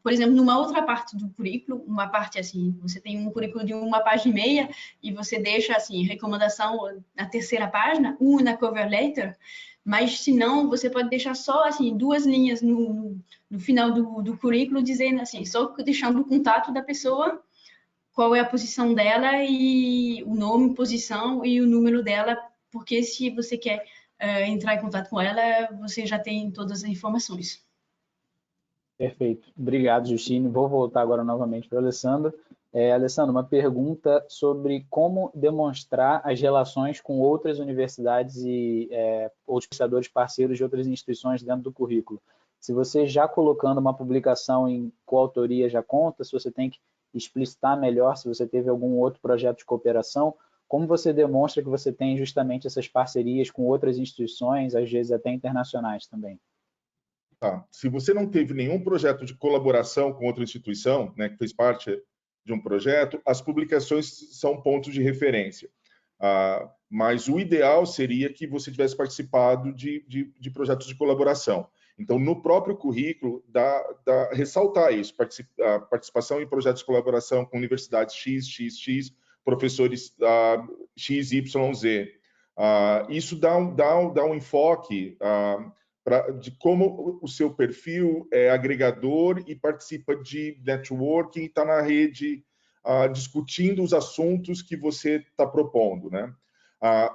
Por exemplo, numa outra parte do currículo, uma parte assim, você tem um currículo de uma página e meia e você deixa assim recomendação na terceira página, na cover letter, mas se não, você pode deixar só assim 2 linhas no final do currículo dizendo assim, só deixando o contato da pessoa, qual é a posição dela e o nome, posição e o número dela, porque se você quer entrar em contato com ela, você já tem todas as informações. Perfeito. Obrigado, Justine. Vou voltar agora novamente para a Alessandra. Alessandra, uma pergunta sobre como demonstrar as relações com outras universidades e outros pesquisadores parceiros de outras instituições dentro do currículo. Se você já colocando uma publicação em coautoria já conta, se você tem que explicitar melhor, se você teve algum outro projeto de cooperação, como você demonstra que você tem justamente essas parcerias com outras instituições, às vezes até internacionais também? Tá. Se você não teve nenhum projeto de colaboração com outra instituição, né, que fez parte de um projeto, as publicações são pontos de referência. Mas o ideal seria que você tivesse participado de projetos de colaboração. Então, no próprio currículo, ressaltar isso, a participação em projetos de colaboração com universidades XXX, professores XYZ. Isso dá um enfoque de como o seu perfil é agregador e participa de networking, está na rede discutindo os assuntos que você está propondo, né?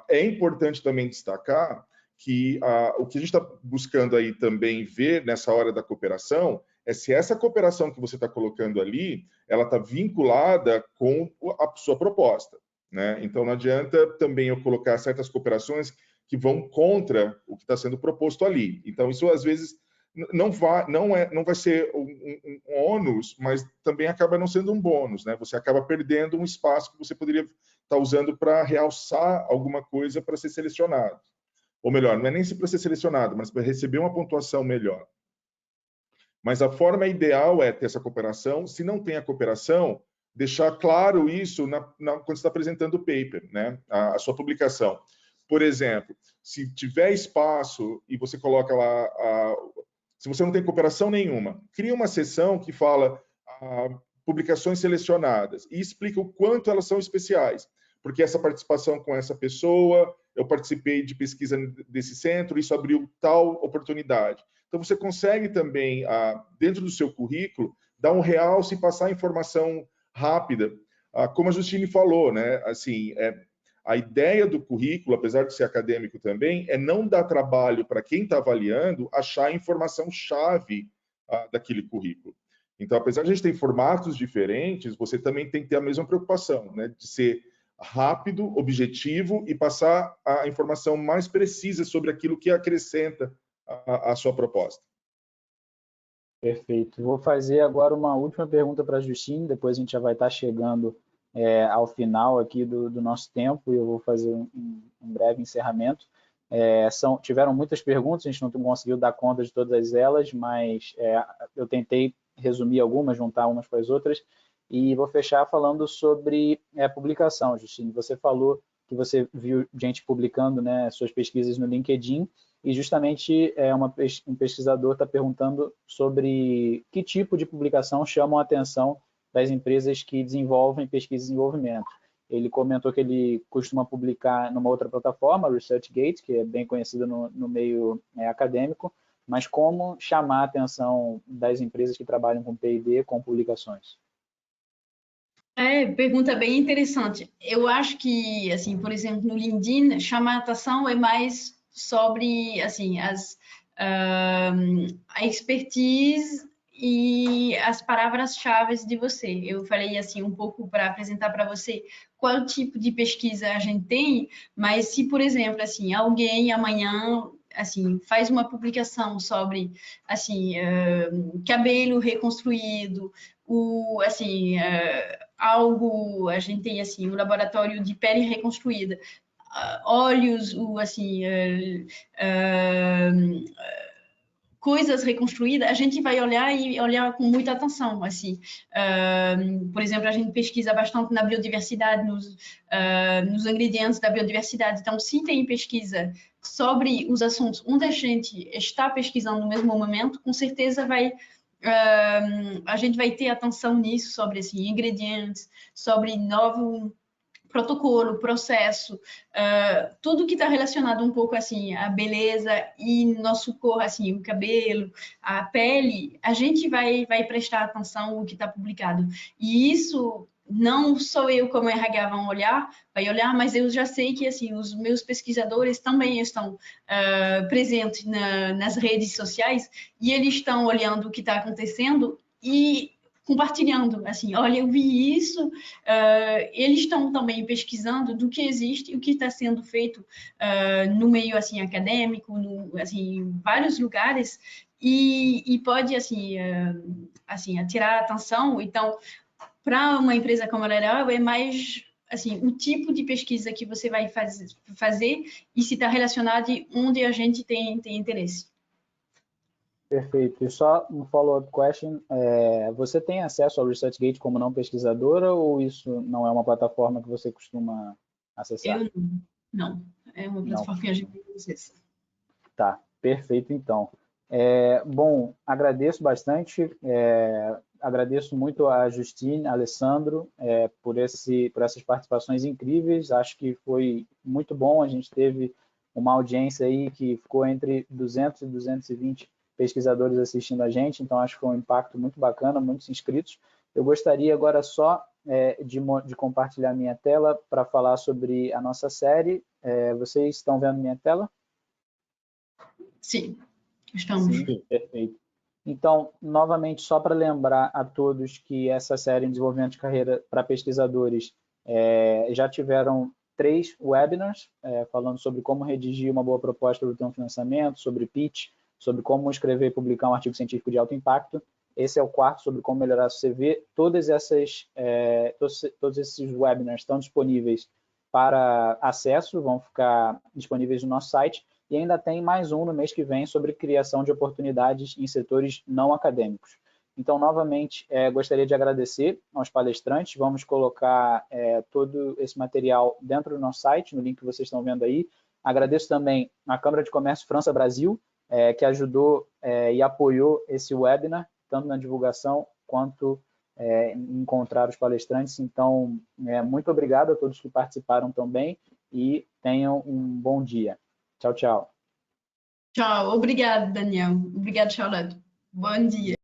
É importante também destacar que o que a gente está buscando aí também ver nessa hora da cooperação é se essa cooperação que você está colocando ali, ela está vinculada com a sua proposta, né? Então não adianta também eu colocar certas cooperações que vão contra o que está sendo proposto ali. Então, isso às vezes não vai ser um ônus, mas também acaba não sendo um bônus, né? Você acaba perdendo um espaço que você poderia estar usando para realçar alguma coisa para ser selecionado. Ou melhor, não é nem para ser selecionado, mas para receber uma pontuação melhor. Mas a forma ideal é ter essa cooperação. Se não tem a cooperação, deixar claro isso quando você está apresentando o paper, né? A sua publicação. Por exemplo, se tiver espaço e você coloca lá, se você não tem cooperação nenhuma, cria uma seção que fala publicações selecionadas e explica o quanto elas são especiais, porque essa participação com essa pessoa, eu participei de pesquisa desse centro, isso abriu tal oportunidade. Então, você consegue também, dentro do seu currículo, dar um realce e passar informação rápida. Como a Justine falou, né? Assim, a ideia do currículo, apesar de ser acadêmico também, é não dar trabalho para quem está avaliando achar a informação-chave daquele currículo. Então, apesar de a gente ter formatos diferentes, você também tem que ter a mesma preocupação, né? De ser rápido, objetivo e passar a informação mais precisa sobre aquilo que acrescenta a sua proposta. Perfeito. Vou fazer agora uma última pergunta para a Justine, depois a gente já vai estar chegando ao final aqui do nosso tempo e eu vou fazer um breve encerramento. Tiveram muitas perguntas, a gente não conseguiu dar conta de todas elas, mas eu tentei resumir algumas, juntar umas com as outras, e vou fechar falando sobre publicação. Justine, você falou que você viu gente publicando, né, suas pesquisas no LinkedIn, e justamente um pesquisador está perguntando sobre que tipo de publicação chamam a atenção das empresas que desenvolvem pesquisa e desenvolvimento. Ele comentou que ele costuma publicar numa outra plataforma, ResearchGate, que é bem conhecida no meio acadêmico, mas como chamar a atenção das empresas que trabalham com P&D com publicações? Pergunta bem interessante. Eu acho que, assim, por exemplo, no LinkedIn, chamar a atenção é mais sobre, assim, a expertise e as palavras-chave de você. Eu falei, assim, um pouco para apresentar para você qual tipo de pesquisa a gente tem, mas se, por exemplo, assim, alguém amanhã assim faz uma publicação sobre assim cabelo reconstruído, algo, a gente tem assim um laboratório de pele reconstruída, olhos, coisas reconstruídas, a gente vai olhar e olhar com muita atenção, assim. Por exemplo, a gente pesquisa bastante na biodiversidade, nos ingredientes da biodiversidade. Então, se tem pesquisa sobre os assuntos onde a gente está pesquisando no mesmo momento, com certeza a gente vai ter atenção nisso, sobre assim, ingredientes, sobre novo protocolo, processo, tudo que está relacionado um pouco assim à beleza e nosso corpo, assim, o cabelo, a pele, a gente vai prestar atenção no que está publicado. E isso não sou eu como RH vai olhar, mas eu já sei que assim os meus pesquisadores também estão presentes nas redes sociais e eles estão olhando o que está acontecendo e compartilhando, assim, olha, eu vi isso, eles estão também pesquisando do que existe, o que está sendo feito no meio, assim, acadêmico, assim, vários lugares, e pode, assim, atirar atenção. Então, para uma empresa como a L'Oréal, é mais assim, o tipo de pesquisa que você vai fazer e se está relacionado onde a gente tem interesse. Perfeito. E só um follow-up question, você tem acesso ao ResearchGate como não pesquisadora ou isso não é uma plataforma que você costuma acessar? Eu não. É uma plataforma que a gente não acessa. Tá, perfeito então. Bom, agradeço bastante, agradeço muito a Justine, a Alessandro, por essas participações incríveis, acho que foi muito bom, a gente teve uma audiência aí que ficou entre 200 e 220 pesquisadores assistindo a gente, então acho que foi um impacto muito bacana, muitos inscritos. Eu gostaria agora só de compartilhar minha tela para falar sobre a nossa série. Vocês estão vendo minha tela? Sim, estamos. Sim, perfeito. Então, novamente, só para lembrar a todos que essa série em desenvolvimento de carreira para pesquisadores já tiveram 3 webinars falando sobre como redigir uma boa proposta para ter um financiamento, sobre pitch, sobre como escrever e publicar um artigo científico de alto impacto. Esse é o 4º sobre como melhorar o CV. Todos esses webinars estão disponíveis para acesso, vão ficar disponíveis no nosso site. E ainda tem mais um no mês que vem sobre criação de oportunidades em setores não acadêmicos. Então, novamente, gostaria de agradecer aos palestrantes. Vamos colocar todo esse material dentro do nosso site, no link que vocês estão vendo aí. Agradeço também à Câmara de Comércio França-Brasil, que ajudou e apoiou esse webinar, tanto na divulgação quanto em encontrar os palestrantes. Então, muito obrigado a todos que participaram também e tenham um bom dia. Tchau, tchau. Tchau. Obrigado, Daniel. Obrigado, Charlotte. Bom dia.